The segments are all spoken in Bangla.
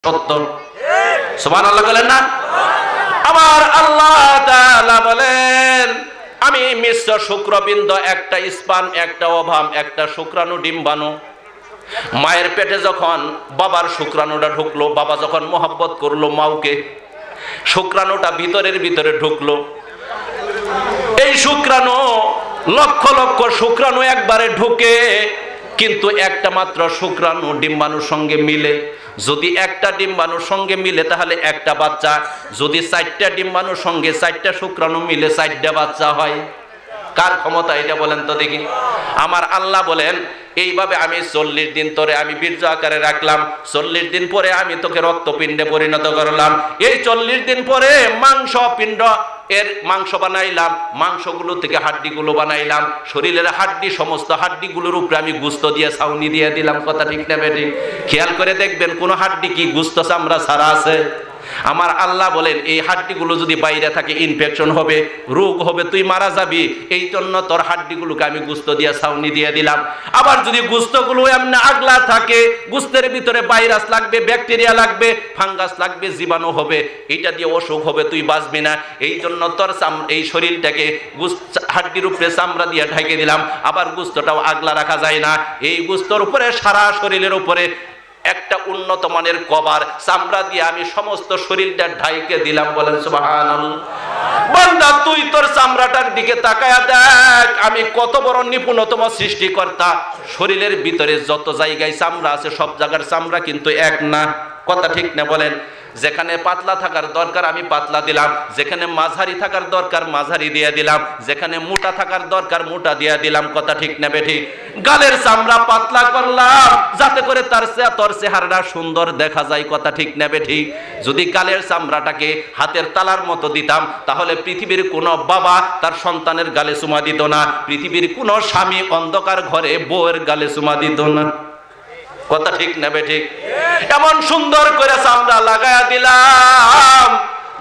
70 সুবহানাল্লাহ বলেন না। আবার আল্লাহ তাআলা বলেন আমি মিশ্র শুক্রবিন্দু, একটা স্পার্ম, একটা ওভাম, একটা শুক্রাণু ডিম্বাণু, মায়ের পেটে যখন বাবার শুক্রাণুটা ঢুকলো, বাবা যখন মোহাব্বত করলো মাওকে, শুক্রাণুটা ভিতরে ঢুকলো। এই শুক্রাণু লক্ষ লক্ষ শুক্রাণু একবারে ঢুকে, কিন্তু একটা মাত্র শুক্রাণু ডিম্বাণুর সঙ্গে মিলে। যদি একটা ডিম্বাণুর সঙ্গে মিলে তাহলে একটা বাচ্চা, যদি 4টা ডিম্বাণুর সঙ্গে 4টা শুক্রাণু মিলে 4টা বাচ্চা হয়। কার ক্ষমতা এটা বলেন তো দেখি। আমার আল্লাহ বলেন এইভাবে আমি 40 দিন তোরে আমি বীর্য আকারে রাখলাম, 40 দিন পরে আমি তোকে রক্তপিণ্ডে পরিণত করলাম, এই 40 দিন পরে মাংস পিণ্ড এর মাংস বানাইলাম, মাংসগুলো থেকে হাড্ডিগুলো বানাইলাম, শরীরের হাড্ডি সমস্ত হাড্ডিগুলোর উপরে আমি গুস্ত দিয়ে ছাউনি দিয়ে দিলাম। কথা ঠিক না বেঠিক? খেয়াল করে দেখবেন কোন হাড্ডি কি গুস্ত চামড়া ছাড়া আছে? আমার আল্লাহ বলেন এই হাড্ডিগুলো যদি বাইরে থাকে ইনফেকশন হবে, রোগ হবে, তুই মারা যাবি, এই জন্য তোর হাড্ডিগুলোকে আমি গুস্ত দিয়ে ছাউনি দিয়ে দিলাম। আবার যদি গুস্তগুলো এমনি আগলা থাকে, গুস্তের ভিতরে ভাইরাস লাগবে, ব্যাকটেরিয়া লাগবে, ফাঙ্গাস লাগবে, জীবাণু হবে, এটা দিয়ে অসুখ হবে, তুই বাঁচবি না। এই জন্য তোর এই শরীরটাকে হাড্ডির উপরে চামড়া দিয়ে ঢেকে দিলাম। আবার গুস্তটাও আগলা রাখা যায় না, এই গুস্তর উপরে সারা শরীরের উপরে একটা উন্নত মানের কভার চামড়া দিয়ে আমি সমস্ত শরীরটা ঢাইকে দিলাম। বলেন সুবহানাল্লাহ। বান্দা তুই তোর চামড়াটার দিকে তাকায়া দেখ, আমি কত বড় নিপুণতম সৃষ্টিকর্তা। শরীরের ভিতরে যত জায়গায় চামড়া আছে সব জায়গার চামড়া কিন্তু এক না। কথা ঠিক না বলেন? যেখানে পাতলা থাকার দরকার আমি পাতলা দিলাম, যেখানে মাঝারি থাকার দরকার মাঝারি দিয়ে দিলাম, যেখানে মোটা থাকার দরকার মোটা দিয়ে দিলাম। কথা ঠিক না বেঠিক? গালের চামড়া পাতলা করলাম যাতে করে তোর চেহারাটা সুন্দর দেখা যায়। কথা ঠিক না বেঠিক? যদি গালের চামড়াটাকে হাতের তালার মতো দিতাম তাহলে পৃথিবীর কোনো বাবা তার সন্তানের গালে চুমা দিত না, পৃথিবীর কোনো স্বামী অন্ধকার ঘরে বউয়ের গালে চুমা দিত না। কথা ঠিক না বেঠিক? এমন সুন্দর করে চামড়া লাগায়া দিলাম,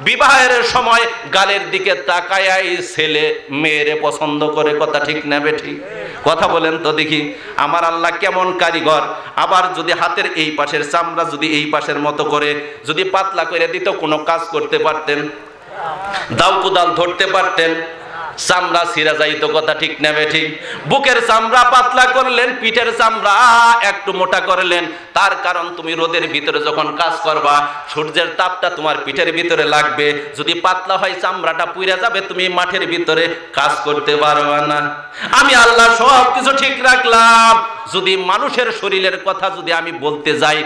বিবাহের সময় গালের দিকে তাকায়াই ছেলে মেয়েরে পছন্দ করে। কথা ঠিক না বেঠিক? কথা বলেন তো দেখি। আমার আল্লাহ কেমন কারিগর। আবার যদি হাতের এই পাশের চামড়া যদি এই পাশের মতো করে যদি পাতলা করে দিত, কোনো কাজ করতে পারতেন? দাও কোদাল ধরতে পারতেন? চামড়া ছিঁড়া যাইতো। কথা ঠিক না বেঠিক? বুকের চামড়া পাতলা করলেন, পিঠের চামড়া একটু মোটা করলেন, তার কারণ তুমি রোদের ভিতরে যখন কাজ করবা সূর্যের তাপটা তোমার পিঠের ভিতরে লাগবে, যদি পাতলা হয় চামড়াটা পুড়ে যাবে, তুমি মাঠের ভিতরে কাজ করতে পারবা না। আমি আল্লাহ সব কিছু ঠিক রাখলাম। যদি মানুষের শরীরের কথা যদি আমি বলতে যাই,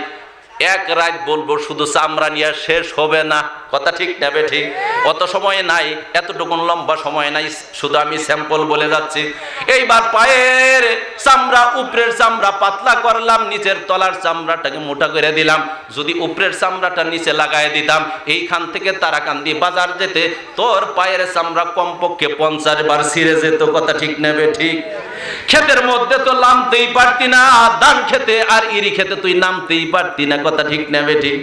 এক রাত বলবো, শুধু চামড়া নিয়ে শেষ হবে না। কথা ঠিক না বেঠিক? অত সময় নাই, এতটুকুন লম্বা সময় নাই, শুধু আমি স্যাম্পল বলে যাচ্ছি। এইবার পায়ের চামড়া, উপরের চামড়া পাতলা করলাম, নিচের তলার চামড়াটাকে মোটা করে দিলাম। যদি উপরের চামড়াটা নিচে লাগাই দিতাম, এইখান থেকে তারাকান্দি বাজার যেতে তোর পায়ের চামড়া কমপক্ষে 50 বার ছিঁড়ে যেত। কথা ঠিক না বেঠিক? ক্ষেতের মধ্যে তো নামতেই পারতি না, ধান খেতে আর ইরি খেতে তুই নামতেই পারতি না। কথা ঠিক না বেঠিক?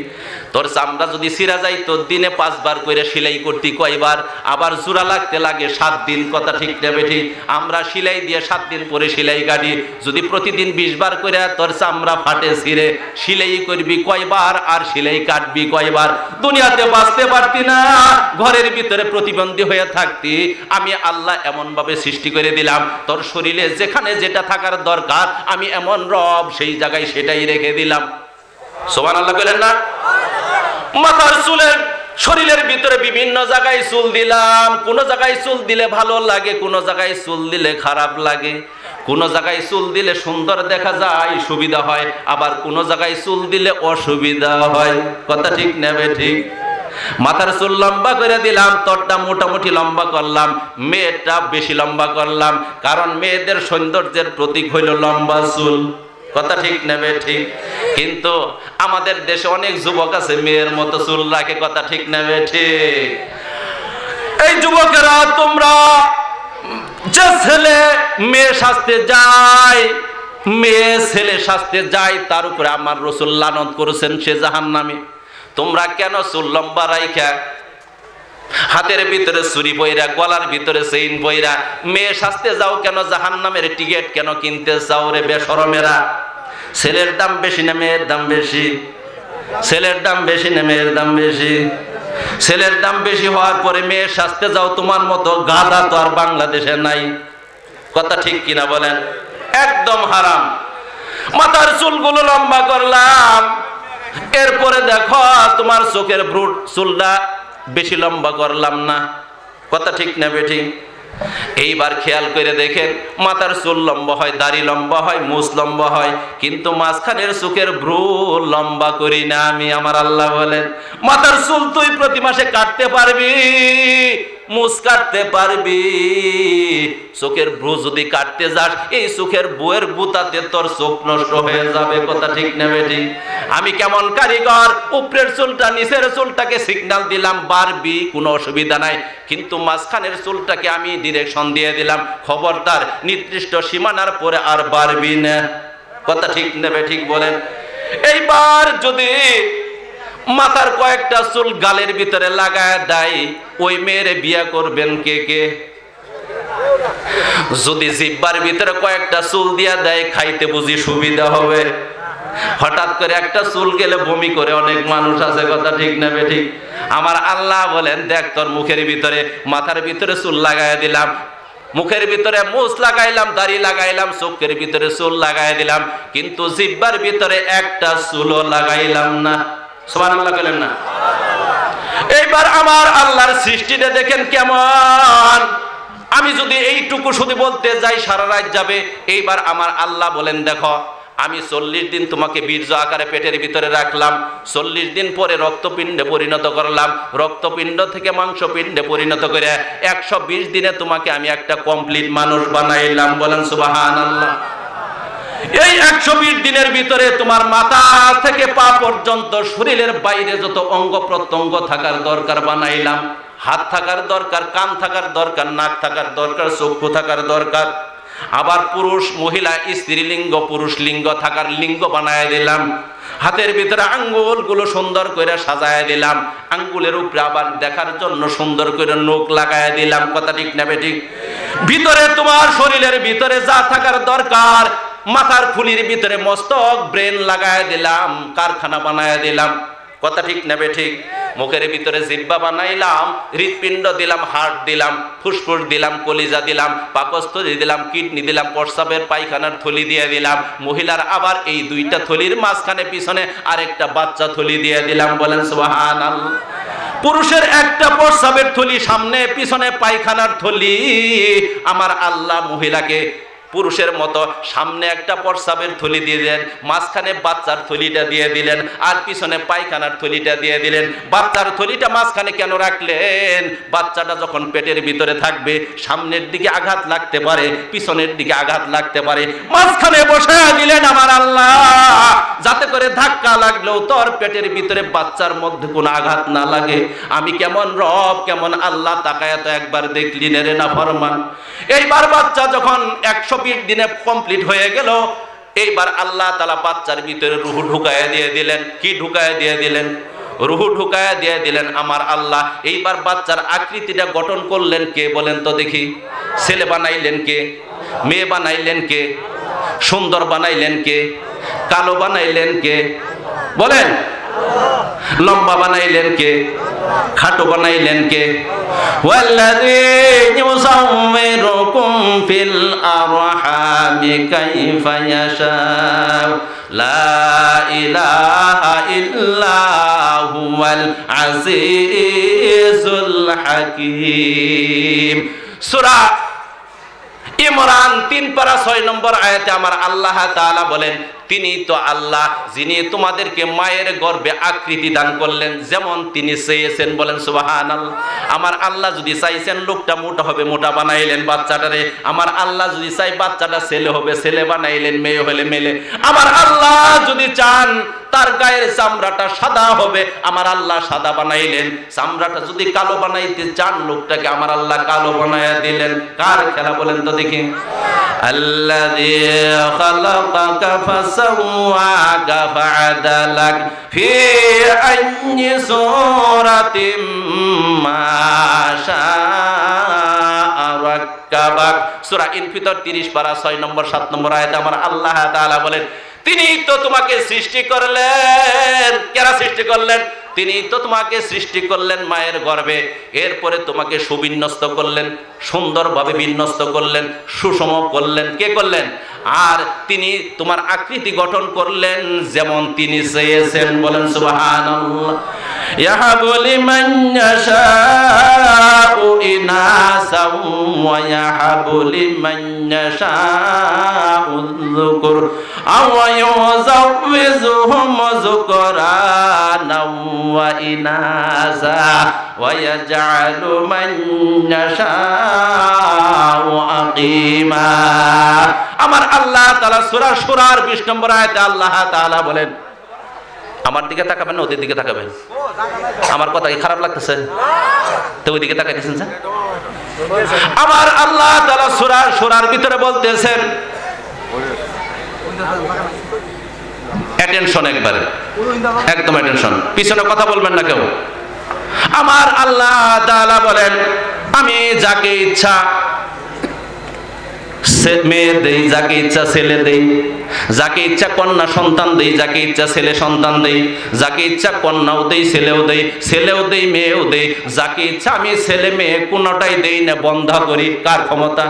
তোর চামড়া যদি ছিঁড়া যায় তো দিনে 5 বার করে সেলাই করতি কয়বার? আবার জোড়া লাগতে লাগে 7 দিন। কথা ঠিক না বেঠিক? আমরা সেলাই দিয়ে 7 দিন পরে সেলাই কাটি। যদি প্রতিদিন 20 বার করে তোর চামড়া ফাটে ছিঁড়ে, সেলাই করবি কয়বার আর সেলাই কাটবি কয়বার? দুনিয়াতে বাঁচতে পারতি না, ঘরের ভিতরে প্রতিবন্ধী হয়ে থাকতি। আমি আল্লাহ এমন ভাবে সৃষ্টি করে দিলাম, তোর শরীরে যেখানে যেটা থাকার দরকার আমি এমন রব সেই জায়গায় সেটাই রেখে দিলাম। সুবহানাল্লাহ বলেন না? মাথার চুলের শরীরের ভিতরে বিভিন্ন জায়গায় চুল দিলাম, কোন জায়গায় চুল দিলে ভালো লাগে, কোন জায়গায় চুল দিলে খারাপ লাগে, কোন জায়গায় চুল দিলে সুন্দর দেখা যায় সুবিধা হয়, আবার কোন জায়গায় চুল দিলে অসুবিধা হয়। কথা ঠিক না বেঠিক? মাথার চুল লম্বা করে দিলাম, তোরটা মোটামুটি লম্বা করলাম, মেয়েটা বেশি লম্বা করলাম, কারণ মেয়েদের সৌন্দর্যের প্রতীক হইল লম্বা চুল। কথা ঠিক না বেঠিক? কিন্তু আমাদের দেশে অনেক যুবক আছে মেয়ের মতো চুল রাখে। কথা ঠিক না বেঠিক? এই যুবকেরা, তোমরা যে ছেলে মেয়ে সাজতে যায়, মেয়ে ছেলে সাজতে যায়, তার উপরে আমার রাসূল লানত করেছেন সে জাহান্নামী। তোমরা কেন চুল লম্বা রাইখা হাতের ভিতরে ছুরি বইরা, গলার ভিতরে চেইন বইরা মেয়ে সাজতে যাও কেন? জাহান্নামের টিকিট কেন কিনতে চাও রে বেশরমেরা? ছেলের দাম বেশি না মেয়ের দাম বেশি? ছেলের দাম বেশি না মেয়ের দাম বেশি? ছেলের দাম বেশি হওয়ার পরে মেয়ের সাজতে যাও, তোমার মতো গাধা তো আর বাংলাদেশে নাই। কথা ঠিক কিনা বলেন? একদম হারাম। মাথার চুলগুলো লম্বা করলাম, এরপরে দেখো তোমার চোখের ব্রুট চুলটা বেশি লম্বা করলাম না। কথা ঠিক না বেঠিক? এইবার খেয়াল করে দেখেন, মাথার চুল লম্বা হয়, দাড়ি লম্বা হয়, মুছ লম্বা হয়, কিন্তু মাঝখানের চোখের ভ্রু লম্বা করি না আমি। আমার আল্লাহ বলেন, মাথার চুল তুই প্রতি মাসে কাটতে পারবি, মুছ কাটতে পারবি, চোখের ভ্রু যদি কাটতে যাস, এই চোখের বউয়ের গুতাতে তোর চোখ নষ্ট হয়ে যাবে। কথা ঠিক না বেঠিক? আমি কেমন কারিগর, উপরের চুলটা নিচের চুলটাকে সিগন্যাল দিলাম বাড়বি, কোনো অসুবিধা নাই, কিন্তু মাঝখানের চুলটাকে আমি ডিরেকশন দিয়ে দিলাম, খবরদার নির্দিষ্ট সীমানার পরে আর বাড়বি না। কথা ঠিক না বেঠিক বলেন? এইবার যদি মাথার কয়েকটা চুল গালের ভিতরে লাগায় দেয়, ওই মেয়ের বিয়ে করবেন কে কে? যদি জিহ্বার ভিতরে কয়েকটা চুল দিয়া দেয়, খাইতে বুঝি সুবিধা হবে? হঠাৎ করে একটা চুল গেলে বমি করে অনেক মানুষ আছে। কথা ঠিক না বেঠিক? আমার আল্লাহ বলেন, দেখ তোর মুখের ভিতরে, মাথার ভিতরে চুল লাগাই দিলাম, মুখের ভিতরে মুছ লাগাইলাম, দাড়ি লাগাইলাম, চোখের ভিতরে চুল লাগাই দিলাম, কিন্তু জিহ্বার ভিতরে একটা চুলও লাগাইলাম না। সুবহানাল্লাহ বলেন না? এইবার আমার আল্লাহর সৃষ্টিটা দেখেন কেমন। আমি যদি এইটুকু শুধু বলতে যাই সারা রাত যাবে। এইবার আমার আল্লাহ বলেন, দেখো আমি 40 দিন তোমাকে বীর্য আকারে পেটের ভিতরে রাখলাম, 40 দিন পরে রক্তপিণ্ডে পরিণত করলাম, রক্তপিণ্ড থেকে মাংসপিণ্ডে পরিণত করে 120 দিনে তোমাকে আমি একটা কমপ্লিট মানুষ বানাইলাম। বলেন সুবহানাল্লাহ। এই 120 দিনের ভিতরে তোমার মাথা থেকে পা পর্যন্ত শরীরের বাইরে যত অঙ্গ প্রত্যঙ্গ থাকার দরকার বানাইলাম। হাত থাকার দরকার, কান থাকার দরকার, নাক থাকার দরকার, চক্ষু থাকার দরকার। আবার পুরুষ মহিলা স্ত্রীলিঙ্গ পুরুষ লিঙ্গ থাকার লিঙ্গ বানায় দিলাম। হাতের ভিতরে আঙ্গুলগুলো সুন্দর করে সাজায় দিলাম, আঙ্গুলের উপরে আবার দেখার জন্য সুন্দর করে নখ লাগায় দিলাম। কথা ঠিক না বেঠিক? ভিতরে তোমার শরীরের ভিতরে যা থাকার দরকার, মাথার খুলির ভিতরে মস্তক ব্রেন লাগায় দিলাম, কারখানা বানায় দিলাম। কথা ঠিক না বেঠিক? মুখের ভিতরে জিহ্বা বানাইলাম, হৃৎপিণ্ড দিলাম, হার্ট দিলাম, ফুসফুস দিলাম, কলিজা দিলাম, পাকস্থলী দিলাম, কিডনি দিলাম, প্রস্রাবের পায়খানার থলি দিয়ে দিলাম। মহিলার আবার এই দুইটা থলির মাঝখানে পিছনে আরেকটা বাচ্চা থলি দিয়ে দিলাম। বলেন সুবহানাল্লাহ। পুরুষের একটা প্রস্রাবের থলি সামনে, পিছনে পায়খানার থলি। আমার আল্লাহ মহিলাকে পুরুষের মতো সামনে একটা প্রস্রাবের থলি দিয়ে দিলেন, মাঝখানে বাচ্চার থলিটা দিয়ে দিলেন, আর পিছনে পায়খানার থলিটা দিয়ে দিলেন। বাচ্চার থলিটা মাঝখানে কেন রাখলেন? বাচ্চাটা যখন পেটের ভিতরে থাকবে, সামনের দিকে আঘাত লাগতে পারে, পিছনের দিকে আঘাত লাগতে পারে, মাঝখানে বসায় দিলেন আমার আল্লাহ, যাতে করে ধাক্কা লাগলেও তোর পেটের ভিতরে বাচ্চার মধ্যে কোনো আঘাত না লাগে। আমি কেমন রব, কেমন আল্লাহ, তাকায় তো একবার দেখলি রে না ফরমান। এইবার বাচ্চা যখন 120 দিনে কমপ্লিট হয়ে গেল, এইবার আল্লাহ তাআলা বাচ্চার ভিতরে রূহ ঢুকায় দিয়ে দিলেন। কি ঢুকায় দিয়ে দিলেন? রূহ ঢুকায় দিয়ে দিলেন আমার আল্লাহ। এইবার বাচ্চার আকৃতিটা গঠন করলেন কে বলেন তো দেখি? ছেলে বানাইলেন কে? মেয়ে বানাইলেন কে? সুন্দর বানাইলেন কে? কালো বানাইলেন কে? বলেন। লম্বা বানাইলেন কে? খাটো বানাইলেন কে? ওয়াল্লাযী ইউসাউমিরুকুম ফিল আরহামি কাইফা ইয়াশা, লা ইলাহা ইল্লা হুয়াল আজিজুল হাকীম। সূরা ইমরান 3 পারা 6 নম্বর আয়াতে আমার আল্লাহ তাআলা বলেন, তিনি তো আল্লাহ যিনি তোমাদেরকে মায়ের গর্ভে আকৃতি দান করলেন যেমন তিনি চেয়েছেন। বলেন সুবহানাল্লাহ। আমার আল্লাহ যদি চাইছেন লোকটা মোটা হবে, মোটা বানাইলেন বাচ্চাটারে। আমার আল্লাহ যদি চাই বাচ্চাটা ছেলে হবে, ছেলে বানাইলেন, মেয়ে হলে মেলে। আমার আল্লাহ যদি চান তার গায়ের চামড়াটা সাদা হবে, আমার আল্লাহ সাদা বানাইলেন। চামড়াটা যদি কালো বানাইতে চান লোকটাকে আমার আল্লাহ কালো বানায়া দিলেন। কার খেলা বলেন তো দেখি? আল্লাযী খালাকাকা ফাসাওয়াকা ফাআদালাক ফি আইয়ি সূরাতিম মা শাআ রাক্কাবাক। সূরা ইনফিতর 30 পারা 6 নম্বর 7 নম্বর আয়াতে আমার আল্লাহ তাআলা বলেন, তিনি তো তোমাকে সৃষ্টি করলেন। কেরা সৃষ্টি করলেন? তিনি তো তোমাকে সৃষ্টি করলেন মায়ের গর্ভে, এরপরে তোমাকে সুবিন্যস্ত করলেন, সুন্দরভাবে বিন্যস্ত করলেন, সুষম করলেন। কে করলেন? আর তিনি তোমার আকৃতি গঠন করলেন যেমন তিনি চেয়েছেন। বলেন সুবহানাল্লাহ। ইয়াহাবু লিমান ইয়াশাউ ইনাসাও ওয়া ইয়াহাবু লিমান ইয়াশাউ যুকুর আও ইউযাউযুহুম যুকরানা ওয়া ইনাসা ওয়া ইয়াজআলু মান ইয়াশাউ আকিমা। আমার আল্লাহ তাআলা সূরা শুরার 20 নম্বর আয়াতে আল্লাহ তাআলা বলেন, আমার দিকে তাকাবেন না ওদের দিকে তাকাবেন? আমার কথা কি খারাপ লাগতেছে? তো ওই দিকে তাকাই দিয়েছেন স্যার। আমার আল্লাহ তাআলা সূরা শুরার ভিতরে বলতেছেন, অ্যাটেনশন, একবারে একদম অ্যাটেনশন, পিছনে কথা বলবেন না কেউ। আমার আল্লাহ তাআলা বলেন, আমি যাকে ইচ্ছা মেয়ে দেই, যাকে ইচ্ছা ছেলে দেই, যাকে ইচ্ছা কন্যা সন্তান দেই, যাকে ইচ্ছা ছেলে সন্তান দেই, যাকে ইচ্ছা কন্যাও দেই, ছেলেও দেই, ছেলেও দেই, মেয়েও দেই, যাকে ইচ্ছা আমি ছেলে মেয়ে কোনটাই দেই না, বন্ধা করি। কার ক্ষমতা?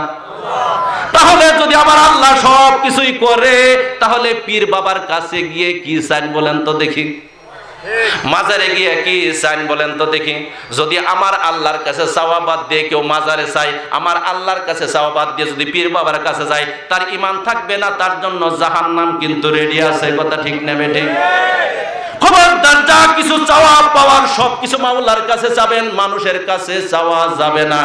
তাহলে যদি আমার আল্লাহ সব কিছুই করে, তাহলে পীর বাবার কাছে গিয়ে কি চান বলেন তো দেখি? মাজারে গিয়ে কি চান বলেন তো দেখি? যদি আমার আল্লাহর কাছে চাওয়া বাদ দিয়ে কেউ মাজারে চায়, আমার আল্লাহর কাছে চাওয়া বাদ দিয়ে যদি পীর বাবার কাছে যায়, তার ঈমান থাকবে না, তার জন্য জাহান্নাম কিন্তু রেডি আছে। কথা ঠিক না বেঠিক? খবরদার, যা কিছু চাওয়া পাওয়ার সব কিছু মাওলার কাছে চাবেন, মানুষের কাছে চাওয়া যাবে না।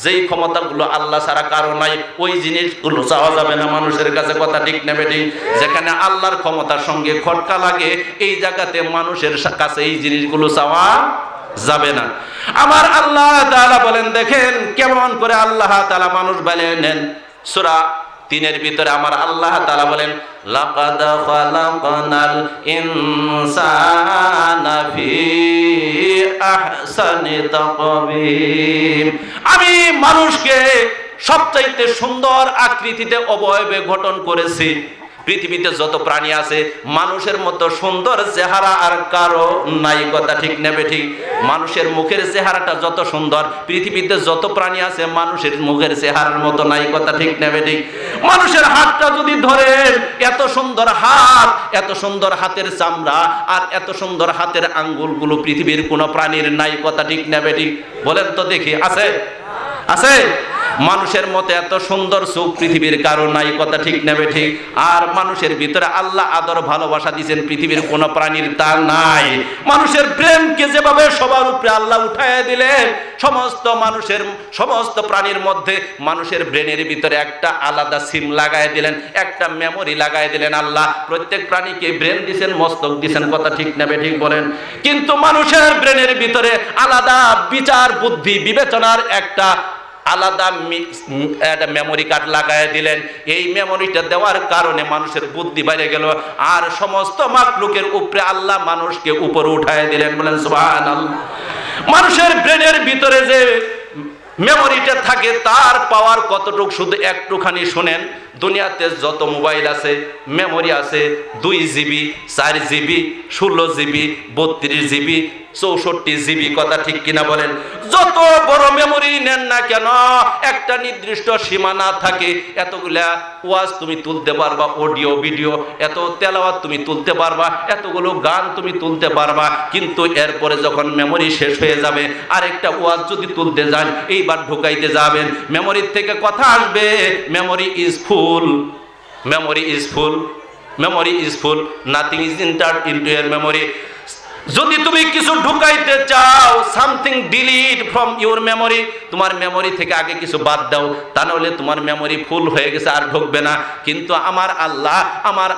যেই ক্ষমতাগুলো আল্লাহ ছাড়া কারো নাই, ওই জিনিসগুলো চাওয়া যাবে না মানুষের কাছে। কথা ঠিক না বেঠিক? যেখানে আল্লাহর ক্ষমতার সঙ্গে খটকা লাগে, এই জায়গাতে মানুষের কাছে এই জিনিসগুলো চাওয়া যাবে না। আমার আল্লাহ তাআলা বলেন, দেখেন কেমন করে আল্লাহ তাআলা মানুষ বানিয়ে নেন। সূরা 3 ভিতরে আমার আল্লাহ তাআলা বলেন, লাকাদ খালাকনাল ইনসানা ফি আহসানি তাকওয়িম। আমি মানুষকে সবচাইতে সুন্দর আকৃতিতে অবয়বে গঠন করেছি। পৃথিবীতে যত প্রাণী আছে, মানুষের মতো সুন্দর চেহারা আর কারো নাই। কথা ঠিক না বেঠিক? মানুষের মুখের চেহারাটা যত সুন্দর, পৃথিবীতে যত প্রাণী আছে মানুষের মুখের চেহারার মতো নাই। কথা ঠিক না বেঠিক? মানুষের হাতটা যদি ধরেন, এত সুন্দর হাত, এত সুন্দর হাতের চামড়া আর এত সুন্দর হাতের আঙ্গুলগুলো পৃথিবীর কোনো প্রাণীর নাই। কথা ঠিক না বেঠিক? বলেন তো দেখি, আছে? আছে? মানুষের মতো এত সুন্দর চোখ পৃথিবীর কারো নাই। কথা ঠিক না বেঠিক? আর মানুষের ভিতরে আল্লাহ আদর ভালোবাসা দিয়েছেন, পৃথিবীর কোন প্রাণীর তা নাই। মানুষের প্রেমকে যেভাবে সবার উপরে আল্লাহ উঠায় দিলেন, সমস্ত প্রাণীর মধ্যে মানুষের ব্রেনের ভিতরে একটা আলাদা সিম লাগায় দিলেন, একটা মেমোরি লাগায় দিলেন। আল্লাহ প্রত্যেক প্রাণীকে ব্রেন দিয়েছেন, মস্তক দিয়েছেন। কথা ঠিক না বেঠিক বলেন? কিন্তু মানুষের ব্রেনের ভিতরে আলাদা বিচার বুদ্ধি বিবেচনার একটা আলাদা মেমোরি কার্ড লাগায় দিলেন। এই মেমোরিটা দেওয়ার কারণে মানুষের বুদ্ধি বেড়ে গেল, আর সমস্ত মাখলুকের উপরে আল্লাহ মানুষকে উপরে উঠায় দিলেন। বলেন সুবহানাল্লাহ। মানুষের ব্রেনের ভিতরে যে মেমোরিটা থাকে, তার পাওয়ার কতটুকু শুধু একটুখানি শুনেন। দুনিয়াতে যত মোবাইল আছে, মেমোরি আছে 2 GB, 4 GB, 16 GB, 32 GB, 64 GB। কথা ঠিক কিনা বলেন? যত বড় মেমোরি নেন না কেন, একটা নির্দিষ্ট সীমানা থাকে। এতগুলা ওয়াজ তুমি তুলতে পারবা, অডিও ভিডিও, এত তেলাওয়াত তুমি তুলতে পারবা, এতগুলো গান তুমি তুলতে পারবা। কিন্তু এরপরে যখন মেমোরি শেষ হয়ে যাবে, আরেকটা ওয়াজ যদি তুলতে যান, এইবার ঢুকাইতে যাবেন, মেমোরির থেকে কথা আসবে, memory is full, memory is full, memory is full, nothing is entered into your memory. যদি তুমি কিছু ঢুকাইতে চাও, something delete from your memory, তোমার মেমোরি থেকে আগে কিছু বাদ দাও, তা নাহলে তোমার মেমোরি ফুল হয়ে গেছে, আর ঢুকবে না। কিন্তু আমার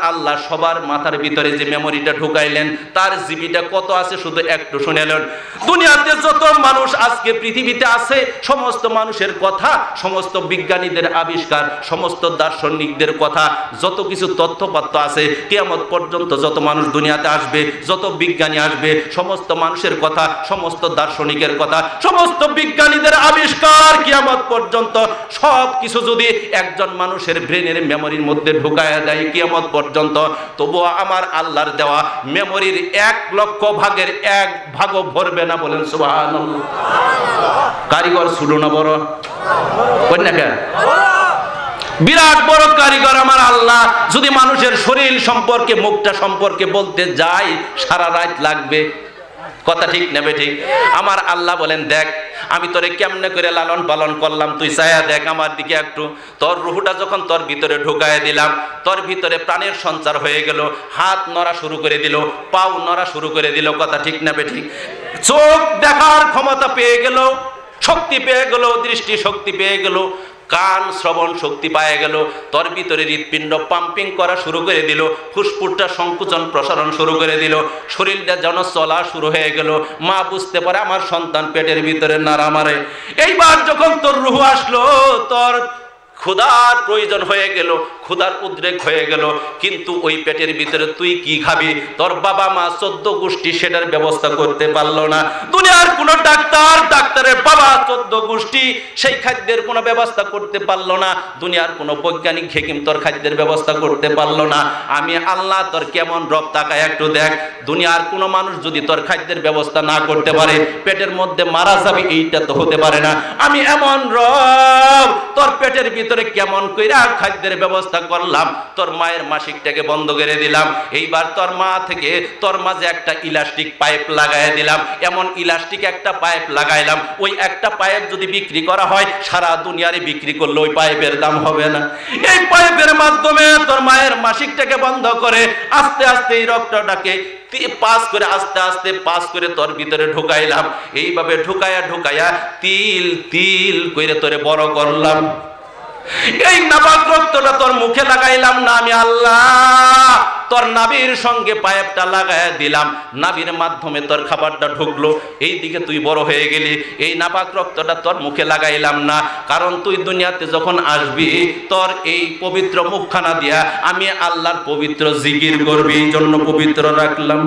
আল্লাহ সবার মাথার ভিতরে যে মেমোরিটা ঢুকাইলেন, তার জিবিটা কত আছে শুধু একটু শুনেলেন। দুনিয়াতে যত মানুষ আজকে পৃথিবীতে আছে, সমস্ত মানুষের কথা, সমস্ত বিজ্ঞানীদের আবিষ্কার, সমস্ত দার্শনিকদের কথা, যত কিছু তথ্যপত্র আছে, কিয়ামত পর্যন্ত যত মানুষ দুনিয়াতে আসবে, যত বিজ্ঞানী আসবে, সমস্ত মানুষের কথা, সমস্ত দার্শনিকের কথা, সমস্ত বিজ্ঞানীদের আবিষ্কার কিয়ামত পর্যন্ত সব কিছু যদি একজন মানুষের ব্রেনের মেমোরির মধ্যে ঢুকায়া দেয় কিয়ামত পর্যন্ত, তবুও আমার আল্লাহর দেওয়া মেমোরির 1,00,000 ভাগের 1 ভাগও ভরবে না। বলেন সুবহানাল্লাহ। কারিগর ছোট না বড়? বিরাট বড় কারিগর আমার আল্লাহ। যদি মানুষের শরীর সম্পর্কে, মুখটা সম্পর্কে বলতে যাই সারা রাত লাগবে। কথা ঠিক নেবে ঠিক? আমার আল্লাহ বলেন, দেখ আমি তোরে কেমনে করে লালন পালন করলাম, তুই চায়া দেখ আমার দিকে একটু। তোর রুহটা যখন তোর ভিতরে ঢুকায় দিলাম, তোর ভিতরে প্রাণের সঞ্চার হয়ে গেল, হাত নড়া শুরু করে দিল, পাও নড়া শুরু করে দিল। কথা ঠিক নেবে ঠিক? চোখ দেখার ক্ষমতা পেয়ে গেল, শক্তি পেয়ে গেল, দৃষ্টি শক্তি পেয়ে গেল, কান শ্রবণ শক্তি পায়ে গেল, তোর ভিতরে হৃৎপিণ্ড পাম্পিং করা শুরু করে দিল, ফুসফুসটা সংকুচন প্রসারণ শুরু করে দিল, শরীরটা যেন চলা শুরু হয়ে গেল। মা বুঝতে পারে আমার সন্তান পেটের ভিতরে নাড়া মারে। এইবার যখন তোর রূহ আসলো, তোর ক্ষুধার প্রয়োজন হয়ে গেল, ক্ষুধার উদ্রেক হয়ে গেল, কিন্তু ওই পেটের ভিতরে তুই কি খাবি? তোর বাবা মা 14 গোষ্ঠী সেটার ব্যবস্থা করতে পারলো না। দুনিয়ার কোনো ডাক্তারের বাবা 14 গোষ্ঠী সেই খাদ্যের কোনো ব্যবস্থা করতে পারলো না। দুনিয়ার কোনো বৈজ্ঞানিক হেকিম তোর খাদ্যের ব্যবস্থা করতে পারলো না। আমি আল্লাহ তোর কেমন রব, তাকায় একটু দেখ। দুনিয়ার কোনো মানুষ যদি তোর খাদ্যের ব্যবস্থা না করতে পারে, পেটের মধ্যে মারা যাবে, এইটা তো হতে পারে না। আমি এমন রব, তোর পেটের ভিতরে কেমন কইরা খাদ্যের ব্যবস্থা করলাম। তোর মায়ের মাসিকটাকে বন্ধ করে দিলাম। এইবার তোর মা থেকে তোর মাঝে একটা ইলাস্টিক পাইপ লাগাই দিলাম। এমন ইলাস্টিক একটা পাইপ লাগাইলাম, ওই একটা পাইপ যদি বিক্রি করা হয়, সারা দুনিয়ারে বিক্রি করলে ওই পাইপের দাম হবে না। এই পাইপের মাধ্যমে তোর মায়ের মাসিকটাকে বন্ধ করে আস্তে আস্তে এই রক্তটাকে পাস করে, আস্তে আস্তে পাস করে তোর ভিতরে ঢুকাইলাম। এইভাবে ঢুকায়া ঢুকায়া তিল তিল করে তোরে বড় করলাম। এই নাপাক রক্তটা তোর মুখে লাগাইলাম না, আমি আল্লাহ তোর নাভির সঙ্গে পাইপটা লাগায় দিলাম। নাভির মাধ্যমে তোর খাবারটা ঢুকলো, এই দিকে তুই বড় হয়ে গেলি। এই নাপাক রক্তটা তোর মুখে লাগাইলাম না, কারণ তুই দুনিয়াতে যখন আসবি তোর এই পবিত্র মুখখানা দিয়া আমি আল্লাহর পবিত্র জিকির করবি, এই জন্য পবিত্র রাখলাম।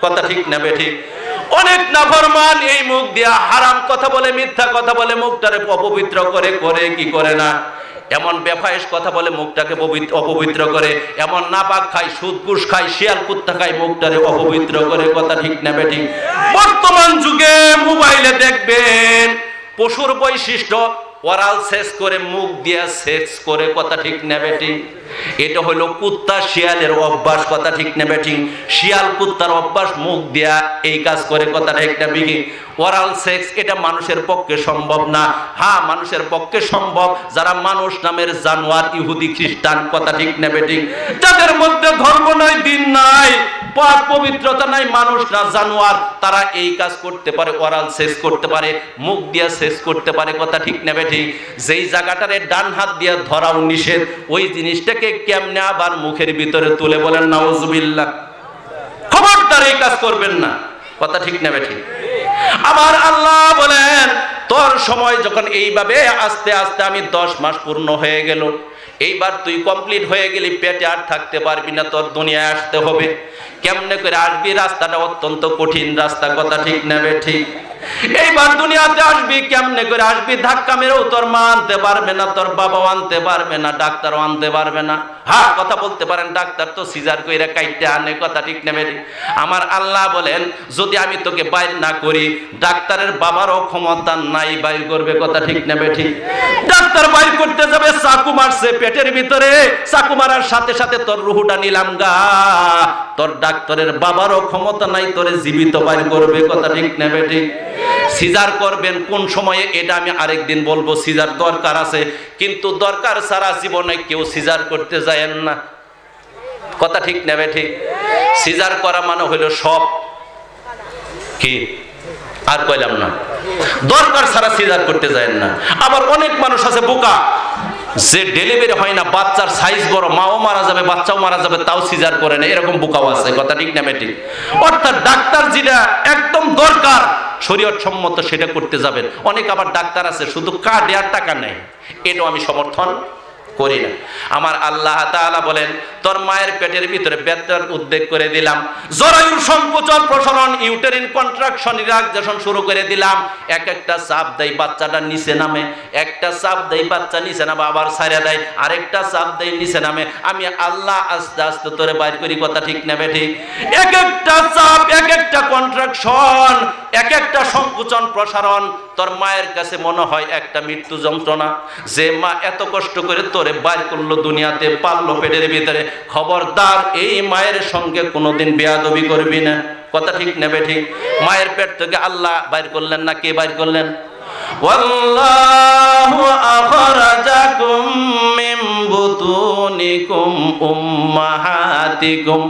কথা ঠিক না বেঠিক? অনেক নাফরমান এই মুখ দিয়া হারাম কথা বলে, মিথ্যা কথা বলে, মুখটারে অপবিত্র করে। করে কি করে না? এমন বেফায়েশ কথা বলে মুখটাকে অপবিত্র করে, এমন নাপাক খায়, সুদ ঘুষ খায়, শিয়াল কুত্তা খায়, মুখটারে অপবিত্র করে। কথা ঠিক না বেঠিক? বর্তমান যুগে মোবাইলে দেখবেন পশুর বৈশিষ্ট্য ওরাল সেক্স করে, মুখ দিয়া সেক্স করে। কথা ঠিক না বেঠিক? এটা হলো কুত্তা শিয়ালের অভ্যাস। কথা ঠিক না বেঠিক? শিয়াল কুত্তার অভ্যাস, মুখ দিয়া এই কাজ করে। কথা ঠিক না বেঠিক? ওরাল সেক্স এটা মানুষের পক্ষে সম্ভব না। হ্যাঁ, মানুষের পক্ষে সম্ভব যারা মানুষ নামের জানোয়ার, ইহুদি খ্রিস্টান। কথা ঠিক না বেঠিক? যাদের মধ্যে ধর্ম নাই, দিন নাই, পবিত্রতা নাই, মানুষ না জানোয়ার, তারা এই কাজ করতে পারে, ওরাল সেক্স করতে পারে, মুখ দিয়া সেক্স করতে পারে। কথা ঠিক না বেঠিক? যেই জায়গাটারে ডান হাত দিয়া ধরাও নিষেধ, ওই জিনিসটাকে কেমনে আবার মুখের ভিতরে তুলে বলেন নাউজুবিল্লাহ। খবরদার এই কাজ করবেন না। কথা ঠিক না বেঠিক? আমার আল্লাহ বলেন তোর সময় যখন এইভাবে আস্তে আস্তে আমি 10 মাস পূর্ণ হয়ে গেল, এইবার তুই কমপ্লিট হয়ে গেলি, পেটে আর থাকতে পারবি না, তোর দুনিয়ায় আসতে হবে। কেমনে করে আসবি? রাস্তাটা অত্যন্ত কঠিন রাস্তা। কথা ঠিক না বেঠিক? এইবার দুনিয়াতে আসবি, কেমনে করে আসবি? ধাক্কা মেরেও তোর মা আনতে পারবে না, তোর বাবাও আনতে পারবে না, ডাক্তারও আনতে পারবে না। হ্যাঁ, কথা বলতে পারেন ডাক্তার তো সিজার কইরা কাইটে আনে। কথা ঠিক না বেঠিক? আমার আল্লাহ বলেন যদি আমি তোকে বাইর না করি, ডাক্তারের বাবারও ক্ষমতা নাই বাইর করবে। কথা ঠিক না বেঠিক? ডাক্তার বাইর করতে যাবে, চাকু মারছে পেটের ভিতরে, চাকু মারার সাথে সাথে তোর রুহুটা নিলাম গা, তোর ডাক্তারের বাবারও ক্ষমতা নাই তোরে জীবিত বাইর করবে। কথা ঠিক না বেঠিক? সিজার করবেন কোন সময়ে এটা আমি আরেকদিন বলবো। সিজার দরকার আছে, কিন্তু দরকার ছাড়া জীবনে কেউ সিজার করতে যায়েন না। কথা ঠিক না বেঠিক? সিজার করা মানে হলো সব কি আর কইলাম না, দরকার ছাড়া সিজার করতে যায়েন না। আবার অনেক মানুষ আছে বোকা, যে ডেলিভারি হয় না, বাচ্চার সাইজ বড়, মাও মারা যাবে, বাচ্চাও মারা যাবে, তাও সিজার করে না, এরকম বোকাও আছে। কথা ঠিক না বেঠিক? অর্থাৎ ডাক্তার যেটা একদম দরকার শরীয়ত সম্মত সেটা করতে যাবেন। অনেক আবার ডাক্তার আছে শুধু কার্ডে আর টাকা নেয়, এটাও আমি সমর্থন করি না। আমার আল্লাহ তাআলা বলেন তোর মায়ের পেটের ভিতরে ব্যথার উদ্বেগ করে দিলাম, জরায়ুর সংকোচন প্রসারণ, ইউটেরিন কন্ট্রাকশন, রিল্যাক্সেশন শুরু করে দিলাম। এক একটা চাপ দেয় বাচ্চাটা নিচে নামে, একটা চাপ দেয় বাচ্চা নিচে নামে আবার ছাইড়া দেয়, আরেকটা চাপ দেয় নিচে নামে। আমি আল্লাহ আস্তে আস্তে তোরে বাইর করি, কথা ঠিক না বেঠিক? এক একটা চাপ, এক একটা কন্ট্রাকশন, এক একটা সংকোচন প্রসারণ তোর মায়ের কাছে মনে হয় একটা মৃত্যু যন্ত্রণা। যে মা এত কষ্ট করে তোরে বাইর করলো দুনিয়াতে, পাললো পেটের ভিতরে, খবরদার এই মায়ের সঙ্গে কোনোদিন বেয়াদবি করবি না, কথা ঠিক না বেঠিক? মায়ের পেট থেকে আল্লাহ বাইর করলেন না, কে বাইর করলেন? ওয়াল্লাহু আখরাজাকুম মিন বুতুনিকুম উম্মাহাতিকুম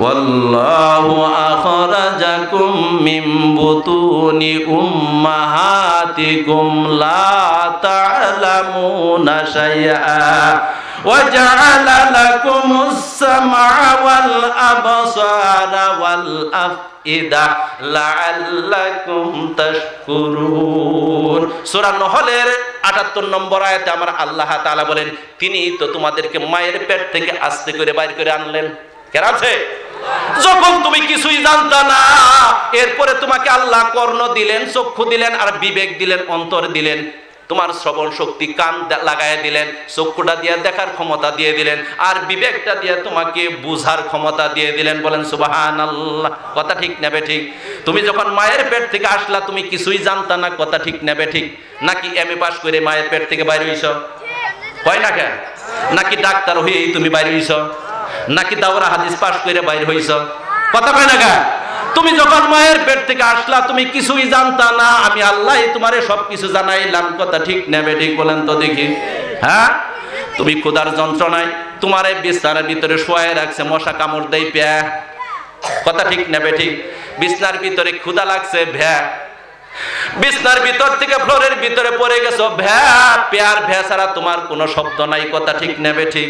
ওয়াল্লাহু আখরাজাকুম মিন বুতুনি উম্মাহাতিকুম লা তা'লামুনা শাইআ وجعل لكم السمع والأبصار والأفئدة لعلكم تشكرون। সূরা নহলের ৭৮ নম্বর আয়াতে আমার আল্লাহ তাআলা বলেন তিনি তো তোমাদেরকে মায়ের পেট থেকে আস্তে করে বাইর করে আনলেন। কেন আছে? যখন তুমি কিছুই জানতা না, এরপরে তোমাকে আল্লাহ কর্ণ দিলেন, চক্ষু দিলেন, আর বিবেক দিলেন, অন্তর দিলেন, তোমার শ্রবণ শক্তি, কান লাগায় দিলেন, চক্ষুটা দিয়ে দেখার ক্ষমতা দিয়ে দিলেন, আর বিবেকটা দিয়ে তোমাকে বুঝার ক্ষমতা দিয়ে দিলেন। বলেন সুবহানাল্লাহ, কথা ঠিক নেবে ঠিক? তুমি যখন মায়ের পেট থেকে আসলা তুমি কিছুই জানতা না, কথা ঠিক নেবে ঠিক? নাকি এমএ পাস করে মায়ের পেট থেকে বাইরে হইছ? হয় না কেন? নাকি ডাক্তার হয়েই তুমি বাইরে হইছ? নাকি দাওরা হাদিস পাস করে বাইরে হইছ? কথা কয় না কেন? তুমি যখন মায়ের পেট থেকে আসলা তুমি কিছুই জানতা না, আমি আল্লাহ তোমারে সবকিছু জানাইলাম, কথা ঠিক নেবে ঠিক? বলেন তো দেখি। হ্যাঁ, তুমি ক্ষুধার যন্ত্রণায় তোমার এই বিছানার ভিতরে শোয়ায় রাখছে, মশা কামড় দেয় প্যা, কথা ঠিক নেবে ঠিক? বিছনার ভিতরে ক্ষুধা লাগছে ভ্যা, বিছনার ভিতর থেকে ফ্লোরের ভিতরে পড়ে গেছো ভ্যা, প্যার ভ্যা ছাড়া তোমার কোনো শব্দ নাই, কথা ঠিক নেবে ঠিক?